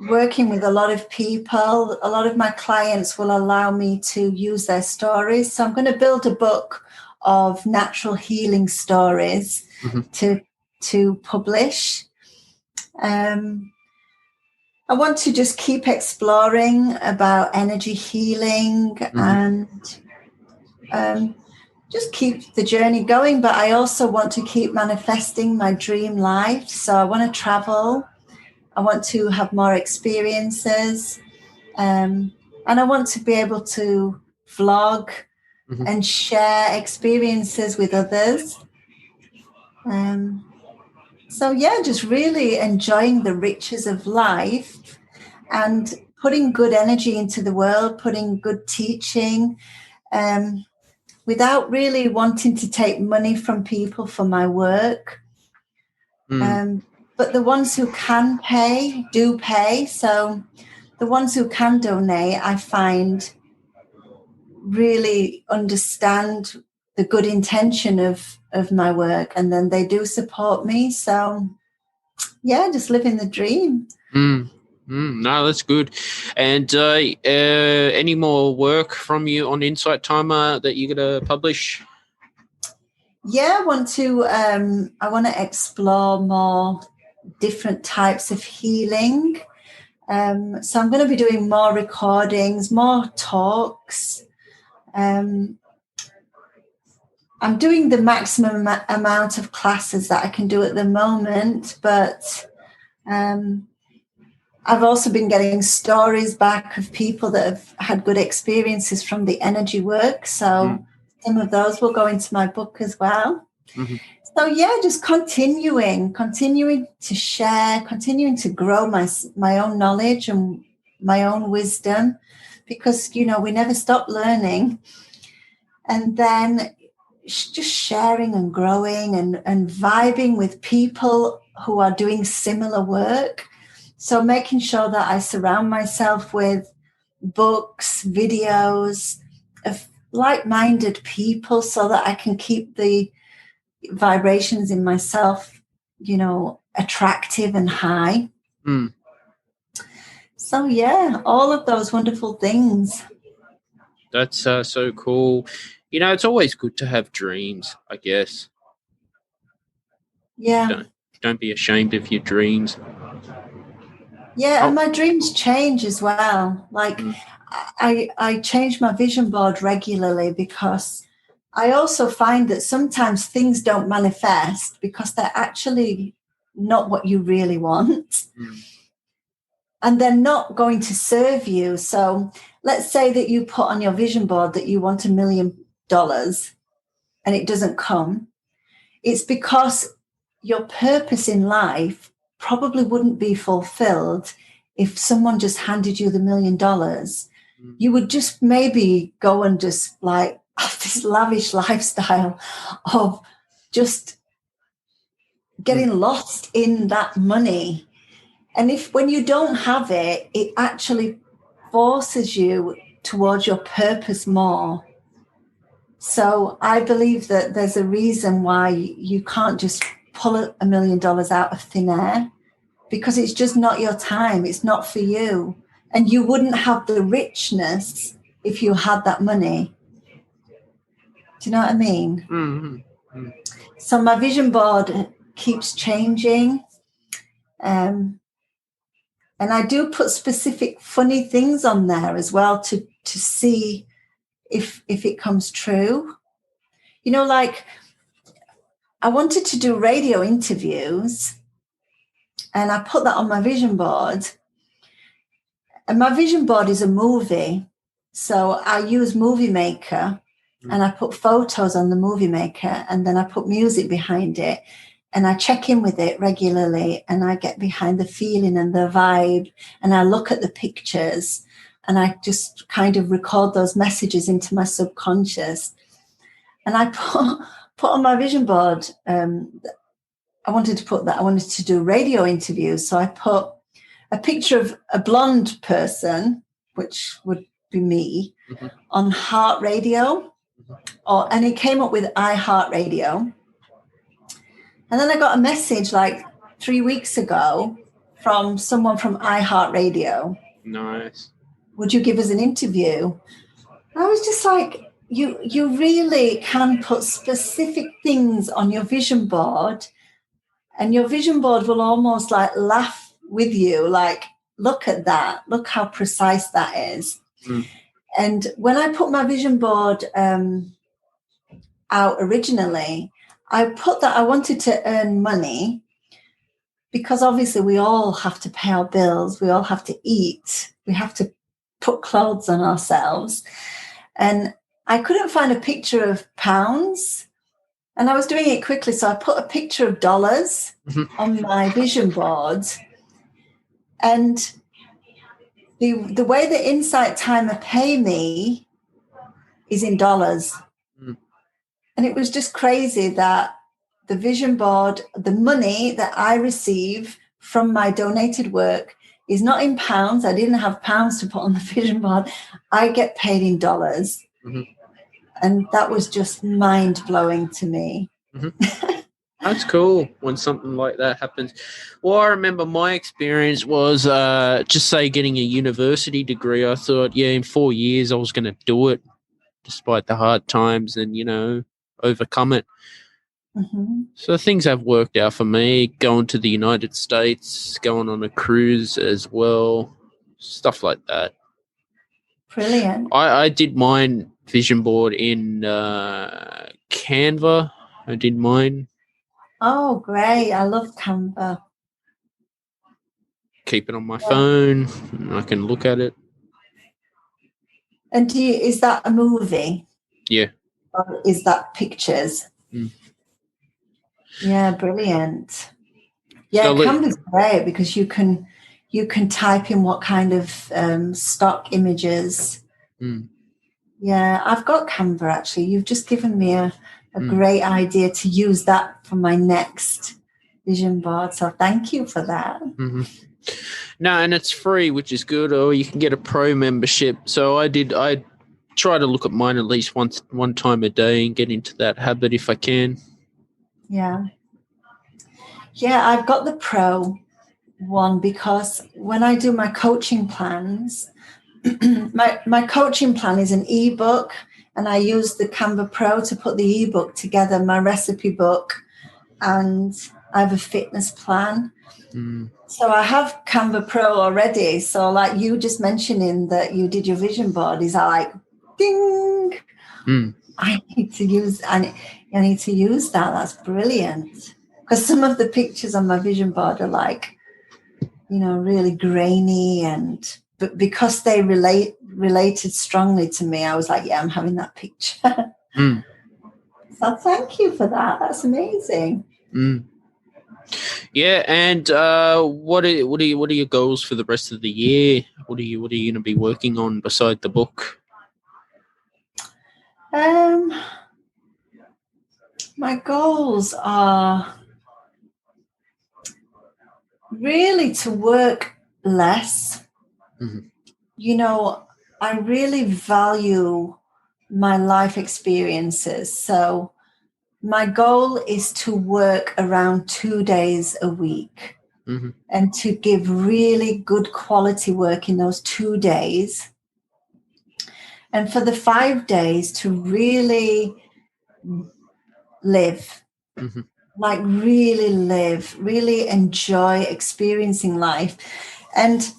working with a lot of people. A lot of my clients will allow me to use their stories. So I'm going to build a book of natural healing stories to publish. I want to just keep exploring about energy healing and just keep the journey going. But I also want to keep manifesting my dream life. So I want to travel. I want to have more experiences. And I want to be able to vlog and share experiences with others. So, yeah, just really enjoying the riches of life and putting good energy into the world, putting good teaching, without really wanting to take money from people for my work. But the ones who can pay, do pay. So the ones who can donate, I find, really understand the good intention of my work, and then they do support me. So, yeah, just living the dream. No, that's good. And any more work from you on Insight Timer that you're going to publish? Yeah, I want to explore more different types of healing. So I'm going to be doing more recordings, more talks. I'm doing the maximum amount of classes that I can do at the moment, but I've also been getting stories back of people that have had good experiences from the energy work. So some of those will go into my book as well. So, yeah, just continuing to share, continuing to grow my own knowledge and my own wisdom, because, we never stop learning. And then just sharing and growing and vibing with people who are doing similar work. So making sure that I surround myself with books, videos of like-minded people so that I can keep the vibrations in myself, attractive and high. So yeah, all of those wonderful things. That's so cool. It's always good to have dreams, I guess. Yeah. Don't be ashamed of your dreams. Yeah, and my dreams change as well. Like I change my vision board regularly because I also find that sometimes things don't manifest because they're actually not what you really want. And they're not going to serve you. So let's say that you put on your vision board that you want $1 million and it doesn't come. It's because your purpose in life probably wouldn't be fulfilled if someone just handed you the $1 million. You would just maybe go and just like have this lavish lifestyle of just getting lost in that money. And when you don't have it, it actually forces you towards your purpose more. So I believe that there's a reason why you can't just pull $1 million out of thin air, because it's just not your time. It's not for you. And you wouldn't have the richness if you had that money. Do you know what I mean? Mm-hmm. So my vision board keeps changing. And I do put specific funny things on there as well to see if it comes true. Like I wanted to do radio interviews and I put that on my vision board. And my vision board is a movie. So I use Movie Maker and I put photos on the Movie Maker and then I put music behind it. And I check in with it regularly and I get behind the feeling and the vibe and I look at the pictures and I just kind of record those messages into my subconscious. And I put on my vision board, I wanted to do radio interviews. So I put a picture of a blonde person, which would be me, on Heart Radio, and it came up with iHeart Radio. And then I got a message like 3 weeks ago from someone from iHeartRadio. Nice. Would you give us an interview? I was just like, you really can put specific things on your vision board and your vision board will almost like laugh with you. Like, look at that. Look how precise that is. And when I put my vision board out originally, I put that I wanted to earn money because obviously we all have to pay our bills. We all have to eat. We have to put clothes on ourselves. And I couldn't find a picture of pounds. And I was doing it quickly. So I put a picture of dollars on my vision board. And the way the Insight Timer pay me is in dollars. And it was just crazy that the vision board, the money that I receive from my donated work is not in pounds. I didn't have pounds to put on the vision board. I get paid in dollars. And that was just mind-blowing to me. That's cool when something like that happens. Well, I remember my experience was just say getting a university degree. I thought, in 4 years I was going to do it despite the hard times and, overcome it. So things have worked out for me, going to the United States, going on a cruise as well, stuff like that. Brilliant. I did mine vision board in Canva. I did mine. Oh, great. I love Canva. Keep it on my phone. I can look at it. And is that a movie? Yeah. Or is that pictures? Yeah, brilliant. Yeah, so Canva's great because you can type in what kind of stock images Yeah, I've got Canva actually. You've just given me a Mm. great idea to use that for my next vision board. So thank you for that. Mm-hmm. No, and it's free, which is good, or you can get a pro membership. So I try to look at mine at least one time a day and get into that habit if I can. Yeah. Yeah, I've got the pro one because when I do my coaching plans, my coaching plan is an ebook, and I use the Canva Pro to put the ebook together, my recipe book, and I have a fitness plan. Mm. So I have Canva Pro already. So like you just mentioning that you did your vision board is like ding. Mm. I need to use I need to use that. That's brilliant. Because some of the pictures on my vision board are like, really grainy, but because they related strongly to me, I was like, yeah, I'm having that picture. Mm. So thank you for that. That's amazing. Mm. Yeah, and what are your goals for the rest of the year? What are you going to be working on beside the book? My goals are really to work less. Mm-hmm. I really value my life experiences. So my goal is to work around 2 days a week. Mm-hmm. And to give really good quality work in those 2 days. And for the 5 days to really live, Mm-hmm. like really live, really enjoy experiencing life and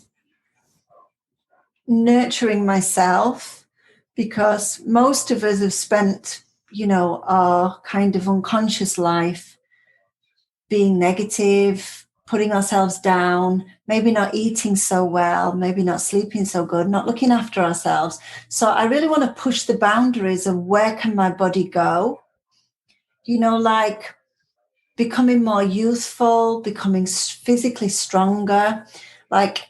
nurturing myself, because most of us have spent, our kind of unconscious life being negative, putting ourselves down, maybe not eating so well, maybe not sleeping so good, not looking after ourselves. So I really want to push the boundaries of where can my body go, like becoming more youthful, becoming physically stronger. Like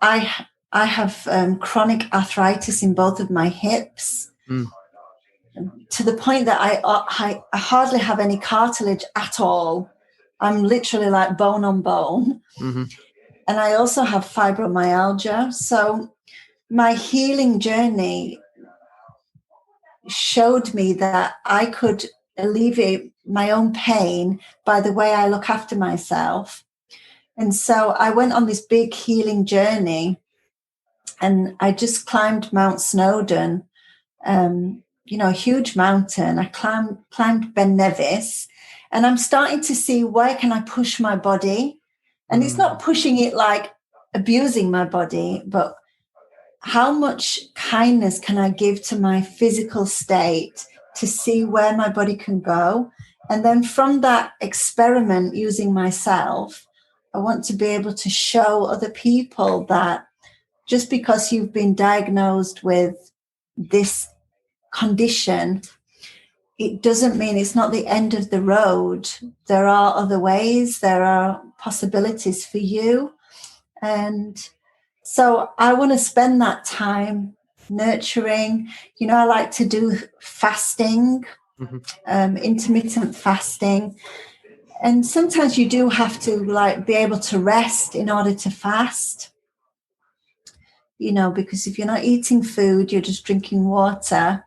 I have chronic arthritis in both of my hips. Mm. To the point that I hardly have any cartilage at all. I'm literally like bone on bone. Mm-hmm. And I also have fibromyalgia. So my healing journey showed me that I could alleviate my own pain by the way I look after myself. And so I went on this big healing journey, and I just climbed Mount Snowdon, a huge mountain. I climbed Ben Nevis, and I'm starting to see where can I push my body. And it's not pushing it like abusing my body, but how much kindness can I give to my physical state to see where my body can go? And then from that experiment using myself, I want to be able to show other people that just because you've been diagnosed with this condition, it doesn't mean it's not the end of the road. There are other ways, there are possibilities for you. And so I want to spend that time nurturing. I like to do fasting, intermittent fasting. And sometimes you do have to like be able to rest in order to fast. Because if you're not eating food, you're just drinking water.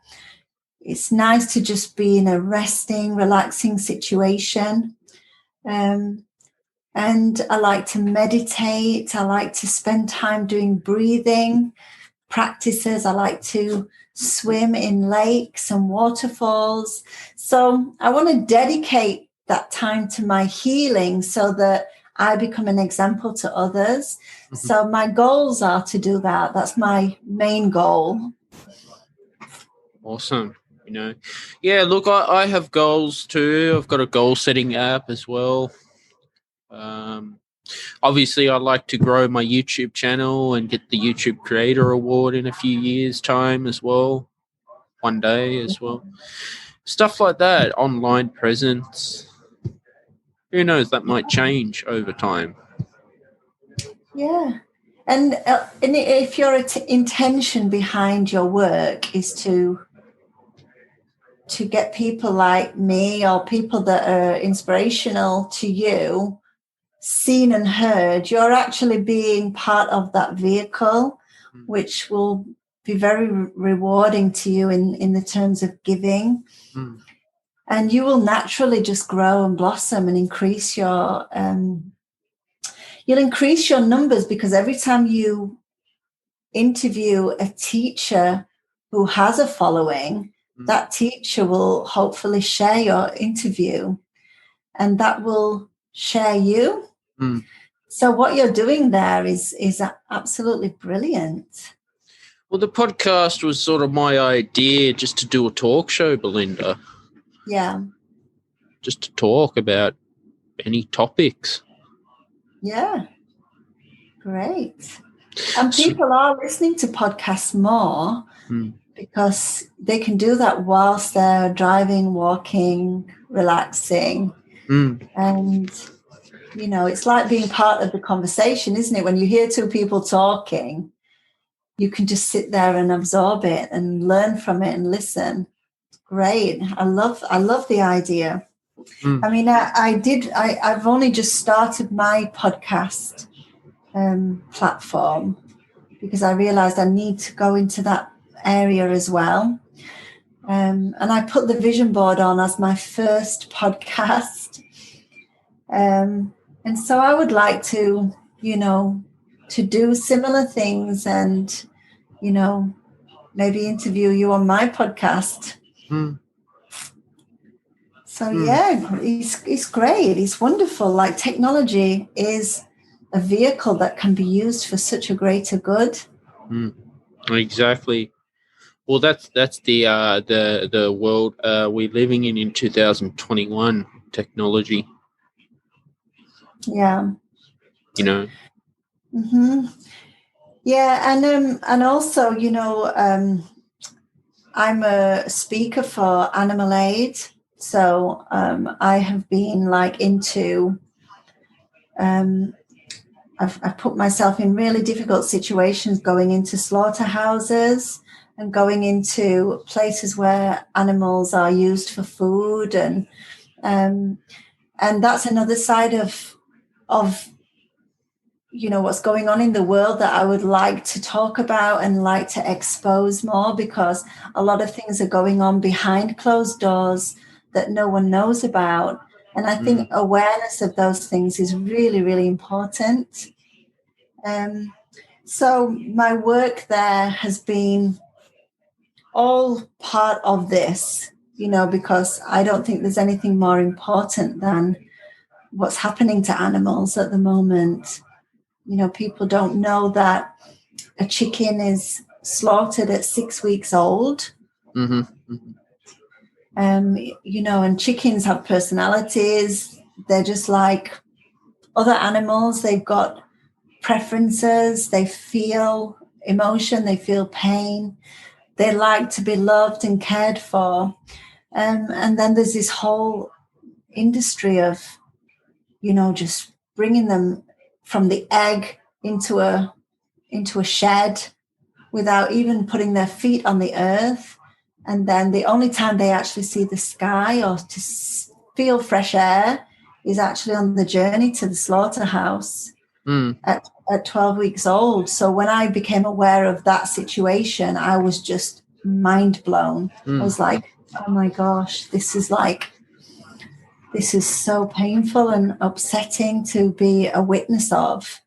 It's nice to just be in a resting, relaxing situation. And I like to meditate. I like to spend time doing breathing practices. I like to swim in lakes and waterfalls. So I want to dedicate that time to my healing so that I become an example to others. Mm-hmm. So my goals are to do that. That's my main goal. Awesome. Yeah, look, I have goals too. I've got a goal setting app as well. Obviously, I'd like to grow my YouTube channel and get the YouTube Creator Award in a few years' time as well. One day as well. Stuff like that. Online presence. Who knows? That might change over time. Yeah. And if your intention behind your work is to get people like me or people that are inspirational to you seen and heard, you're actually being part of that vehicle, which will be very rewarding to you in the terms of giving. And you will naturally just grow and blossom and increase your you'll increase your numbers, because every time you interview a teacher who has a following, that teacher will hopefully share your interview, and that will share you. So what you're doing there is absolutely brilliant. Well, the podcast was sort of my idea, just to do a talk show, Belinda. Yeah. Just to talk about any topics. Yeah. Great. And people are listening to podcasts more because they can do that whilst they're driving, walking, relaxing. And, you know, it's like being part of the conversation, isn't it? When you hear two people talking, you can just sit there and absorb it and learn from it and listen. Great. I love the idea. I mean, I've only just started my podcast platform because I realized I need to go into that area as well. And I put the vision board on as my first podcast. And so I would like to, you know, to do similar things and, you know, maybe interview you on my podcast. So, yeah, it's great. It's wonderful. Like, technology is a vehicle that can be used for such a greater good. Exactly. Well, that's the world we're living in 2021. Technology. Yeah. You know. Yeah, and also, you know, I'm a speaker for Animal Aid, so I have been like into. I've put myself in really difficult situations going into slaughterhouses and going into places where animals are used for food, and that's another side of you know what's going on in the world that I would like to talk about and like to expose more, because a lot of things are going on behind closed doors that no one knows about. And I think awareness of those things is really, really important. So my work there has been all part of this, you know, because I don't think there's anything more important than what's happening to animals at the moment. You know, people don't know that a chicken is slaughtered at 6 weeks old. You know, and chickens have personalities. They're just like other animals. They've got preferences. They feel emotion. They feel pain. They like to be loved and cared for. And then there's this whole industry of, you know, just bringing them from the egg into a shed without even putting their feet on the earth. And then the only time they actually see the sky or to feel fresh air is actually on the journey to the slaughterhouse at 12 weeks old. So when I became aware of that situation, I was just mind blown. I was like, oh my gosh, this is so painful and upsetting to be a witness of.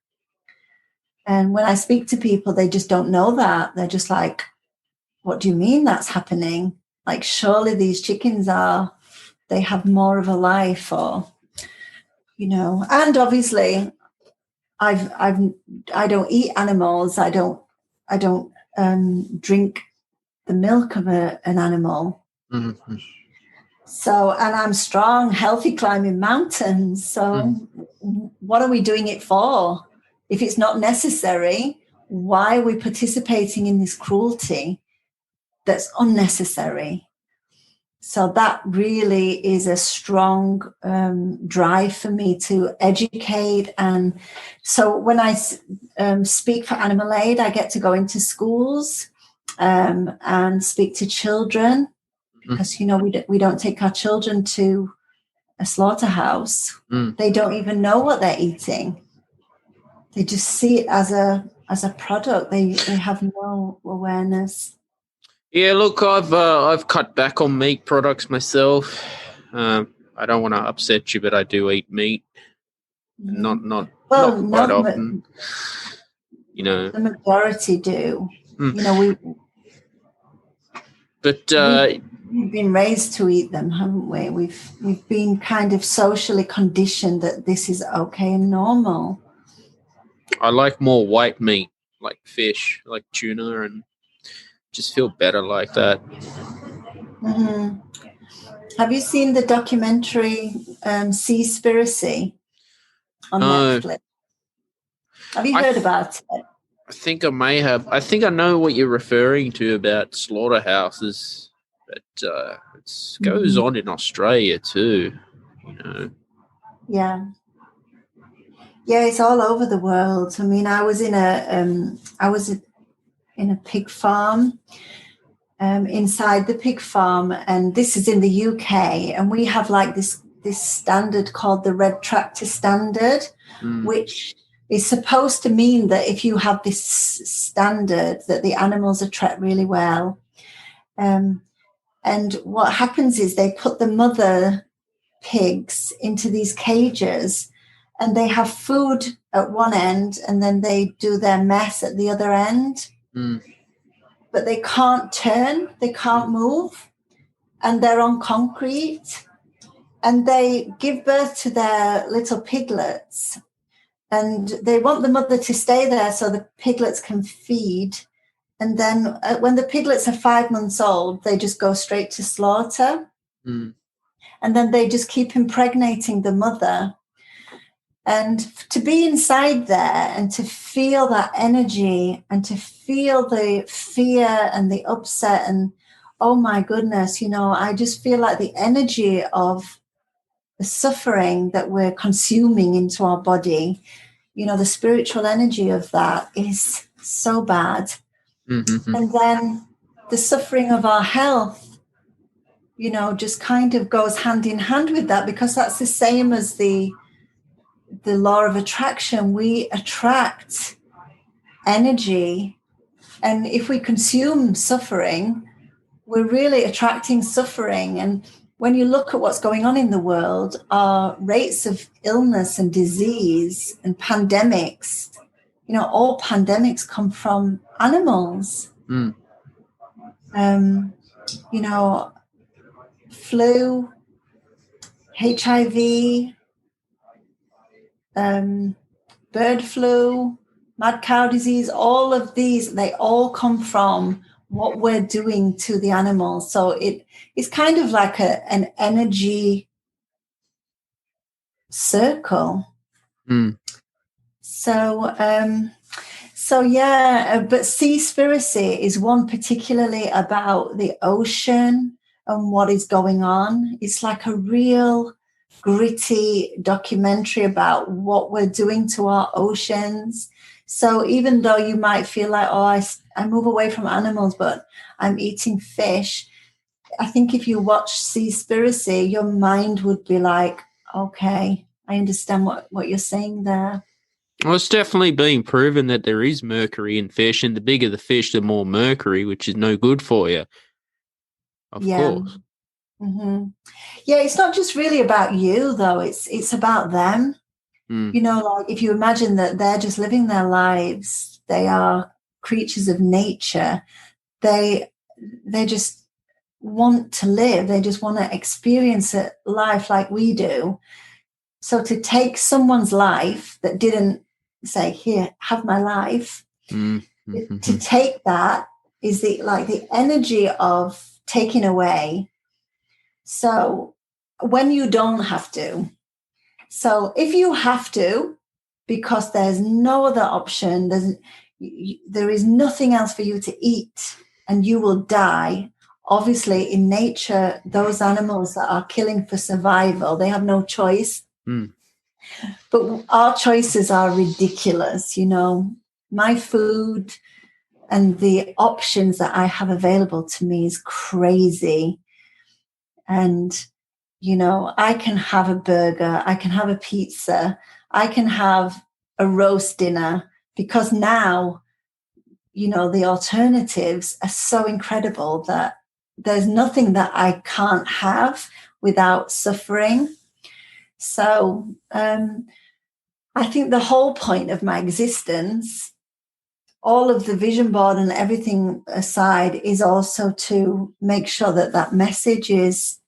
And when I speak to people, they just don't know that. They're just like, what do you mean that's happening? Like, surely these chickens they have more of a life, or, you know. And obviously I don't eat animals. I don't drink the milk of an animal. So, and I'm strong, healthy, climbing mountains. So what are we doing it for? If it's not necessary, why are we participating in this cruelty that's unnecessary? So that really is a strong drive for me to educate. And so when I speak for Animal Aid, I get to go into schools and speak to children, because, we don't take our children to a slaughterhouse. They don't even know what they're eating. They just see it as a product. They have no awareness. Yeah, look, I've cut back on meat products myself. I don't want to upset you, but I do eat meat. Not quite often. The majority do. We've been raised to eat them, haven't we? We've been kind of socially conditioned that this is okay and normal. I like more white meat, like fish, like tuna, and just feel better like that. Mm-hmm. Have you seen the documentary Seaspiracy on Netflix? Have you heard about it? I think I may have. I think I know what you're referring to about slaughterhouses, but it goes on in Australia too. Yeah, it's all over the world. I mean, I was in a pig farm. Inside the pig farm, and this is in the UK, and we have like this standard called the Red Tractor Standard, which is supposed to mean that if you have this standard, that the animals are treated really well. And what happens is they put the mother pigs into these cages, and they have food at one end, and then they do their mess at the other end. But they can't turn, they can't move, and they're on concrete, and they give birth to their little piglets, and they want the mother to stay there so the piglets can feed. And then when the piglets are 5 months old, they just go straight to slaughter. And then they just keep impregnating the mother. And to be inside there and to feel that energy and to feel the fear and the upset and, oh my goodness, I just feel like the energy of the suffering that we're consuming into our body, the spiritual energy of that is so bad. And then the suffering of our health, just kind of goes hand in hand with that, because that's the same as the law of attraction. We attract energy, and if we consume suffering, we're really attracting suffering. And when you look at what's going on in the world, our rates of illness and disease and pandemics, all pandemics come from animals. Flu, HIV, bird flu, mad cow disease, all of these, they all come from what we're doing to the animals. So it's kind of like an energy circle. So yeah, but Seaspiracy is one particularly about the ocean and what is going on. It's like a real gritty documentary about what we're doing to our oceans. So even though you might feel like, I move away from animals, but I'm eating fish, I think if you watch Seaspiracy, your mind would be like, okay, I understand what you're saying there. Well, it's definitely been proven that there is mercury in fish, and the bigger the fish, the more mercury, which is no good for you. Of course. Yeah, it's not just really about you, though. It's about them. Like if you imagine that they're just living their lives, they are creatures of nature. They just want to live. They just want to experience life like we do. So to take someone's life that didn't say, here, have my life, to take that is the energy of taking away. So when you don't have to, so if you have to, because there's no other option, there is nothing else for you to eat and you will die, obviously in nature, those animals that are killing for survival, they have no choice. But our choices are ridiculous. My food and the options that I have available to me is crazy. And I can have a burger, I can have a pizza, I can have a roast dinner, because now, the alternatives are so incredible that there's nothing that I can't have without suffering. So I think the whole point of my existence, all of the vision board and everything aside, is also to make sure that message is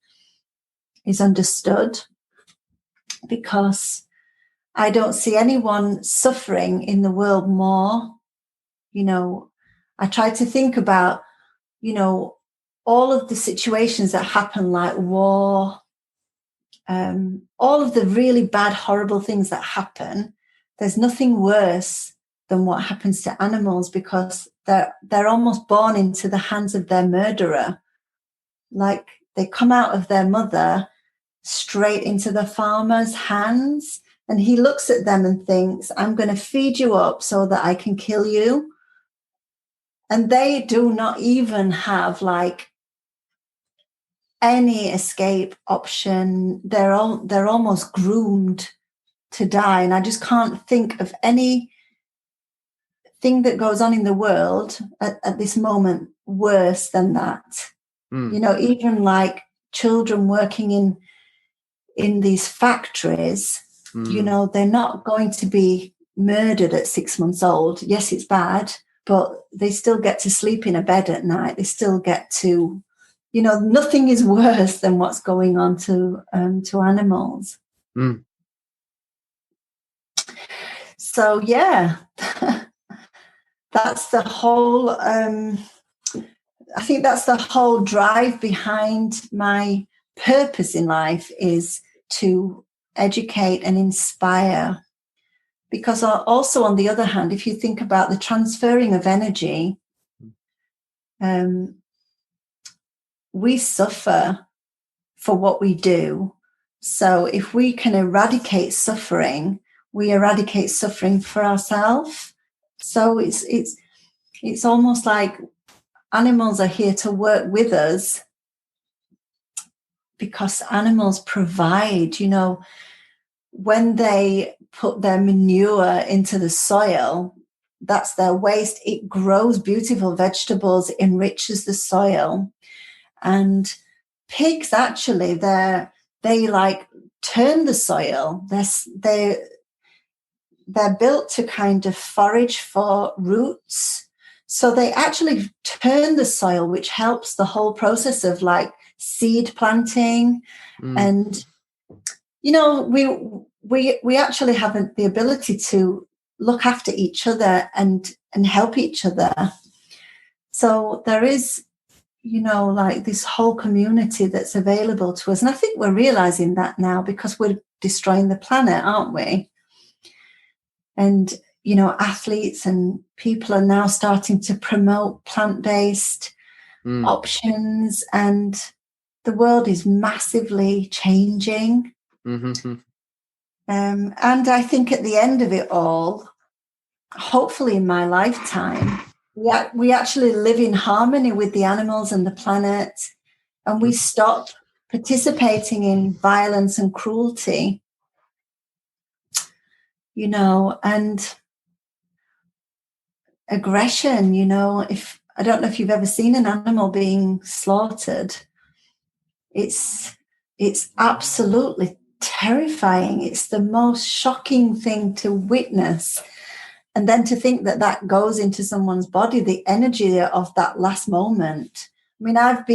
understood, because I don't see anyone suffering in the world more. I try to think about, all of the situations that happen, like war, all of the really bad, horrible things that happen. There's nothing worse than what happens to animals, because they're almost born into the hands of their murderer. Like, they come out of their mother straight into the farmer's hands, and he looks at them and thinks, I'm going to feed you up so that I can kill you. And they do not even have like any escape option. They're almost groomed to die. And I just can't think of any thing that goes on in the world at this moment worse than that. Even like children working in these factories, they're not going to be murdered at 6 months old. Yes, it's bad, but they still get to sleep in a bed at night. They still get to, nothing is worse than what's going on to animals. So yeah, that's the whole. I think that's the whole drive behind my purpose in life, is to educate and inspire. Because also, on the other hand, if you think about the transferring of energy, we suffer for what we do. So if we can eradicate suffering, we eradicate suffering for ourselves. So it's almost like animals are here to work with us, because animals provide, when they put their manure into the soil, that's their waste. It grows beautiful vegetables, enriches the soil. And pigs, actually, they like turn the soil. They're built to kind of forage for roots. So they actually turn the soil, which helps the whole process of like seed planting. And we actually have the ability to look after each other and help each other. So there is, like this whole community that's available to us. And I think we're realizing that now, because we're destroying the planet, aren't we? And, athletes and people are now starting to promote plant-based options, and the world is massively changing. And I think at the end of it all, hopefully in my lifetime, we actually live in harmony with the animals and the planet, and we stop participating in violence and cruelty, and aggression. If I don't know if you've ever seen an animal being slaughtered, it's absolutely terrifying. It's the most shocking thing to witness. And then to think that goes into someone's body, the energy of that last moment. I mean, I've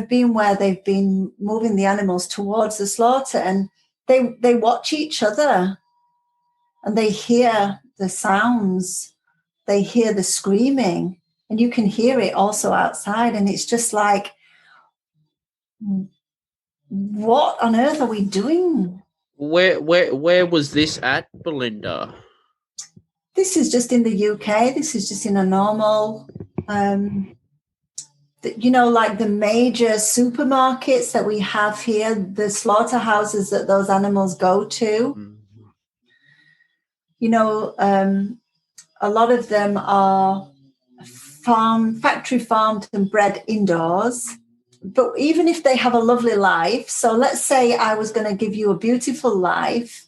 been where they've been moving the animals towards the slaughter, and they watch each other, and they hear the sounds, they hear the screaming, and you can hear it also outside. And it's just like, what on earth are we doing? Where was this at, Belinda? This is just in the UK. This is just in a normal like the major supermarkets that we have here, the slaughterhouses that those animals go to, a lot of them are factory farmed and bred indoors. But even if they have a lovely life, so let's say I was going to give you a beautiful life,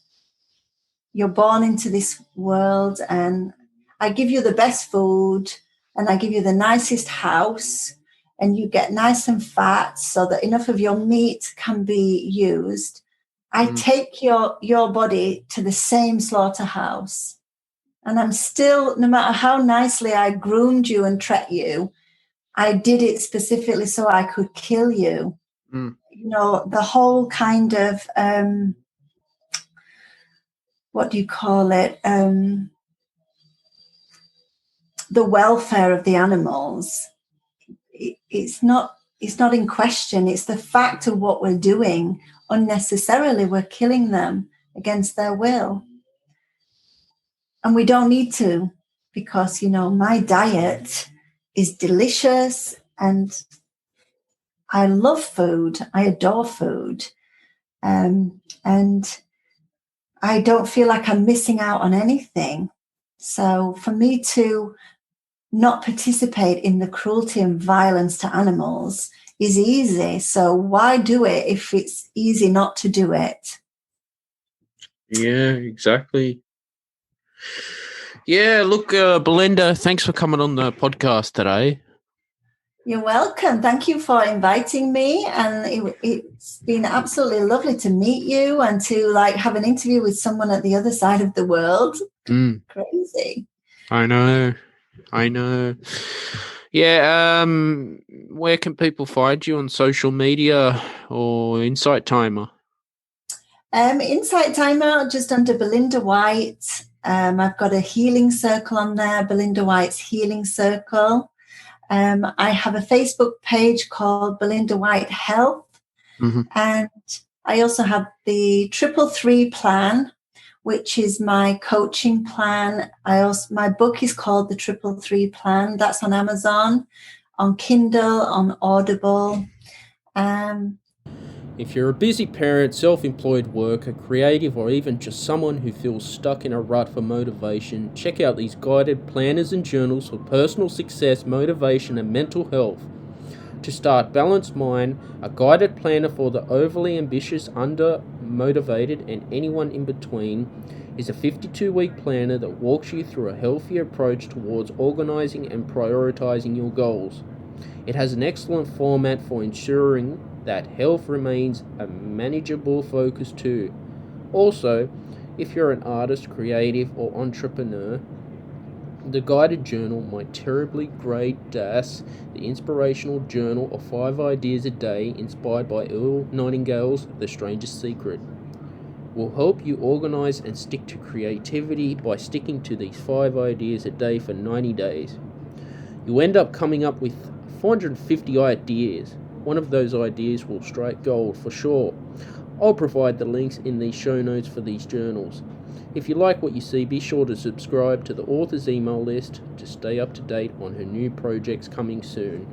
you're born into this world and I give you the best food and I give you the nicest house and you get nice and fat so that enough of your meat can be used. I take your body to the same slaughterhouse and I'm still, no matter how nicely I groomed you and treated you, I did it specifically so I could kill you. The whole kind of, what do you call it? The welfare of the animals. It's not in question. It's the fact of what we're doing unnecessarily. We're killing them against their will. And we don't need to, because, my diet is delicious and I love food. I adore food. And I don't feel like I'm missing out on anything. So for me to not participate in the cruelty and violence to animals is easy. So why do it if it's easy not to do it? Yeah, exactly. Yeah, look, Belinda, thanks for coming on the podcast today. You're welcome. Thank you for inviting me. And it's been absolutely lovely to meet you and to have an interview with someone at the other side of the world. Crazy. I know. Yeah, where can people find you on social media or Insight Timer? Insight Timer, just under Belinda White. I've got a healing circle on there, Belinda White's Healing Circle. I have a Facebook page called Belinda White Health. And I also have the 333 plan, which is my coaching plan. My book is called the 333 plan. That's on Amazon, on Kindle, on Audible. If you're a busy parent, self-employed worker, creative, or even just someone who feels stuck in a rut for motivation, check out these guided planners and journals for personal success, motivation, and mental health. To start Balanced Mind, a guided planner for the overly ambitious, under-motivated, and anyone in between, is a 52-week planner that walks you through a healthy approach towards organizing and prioritizing your goals. It has an excellent format for ensuring that health remains a manageable focus too. Also, if you're an artist, creative, or entrepreneur, the guided journal, My Terribly Great Das, the inspirational journal of 5 ideas a day inspired by Earl Nightingale's The Strangest Secret, will help you organize and stick to creativity by sticking to these 5 ideas a day for 90 days. You end up coming up with 450 ideas. One of those ideas will strike gold for sure. I'll provide the links in the show notes for these journals. If you like what you see, be sure to subscribe to the author's email list to stay up to date on her new projects coming soon.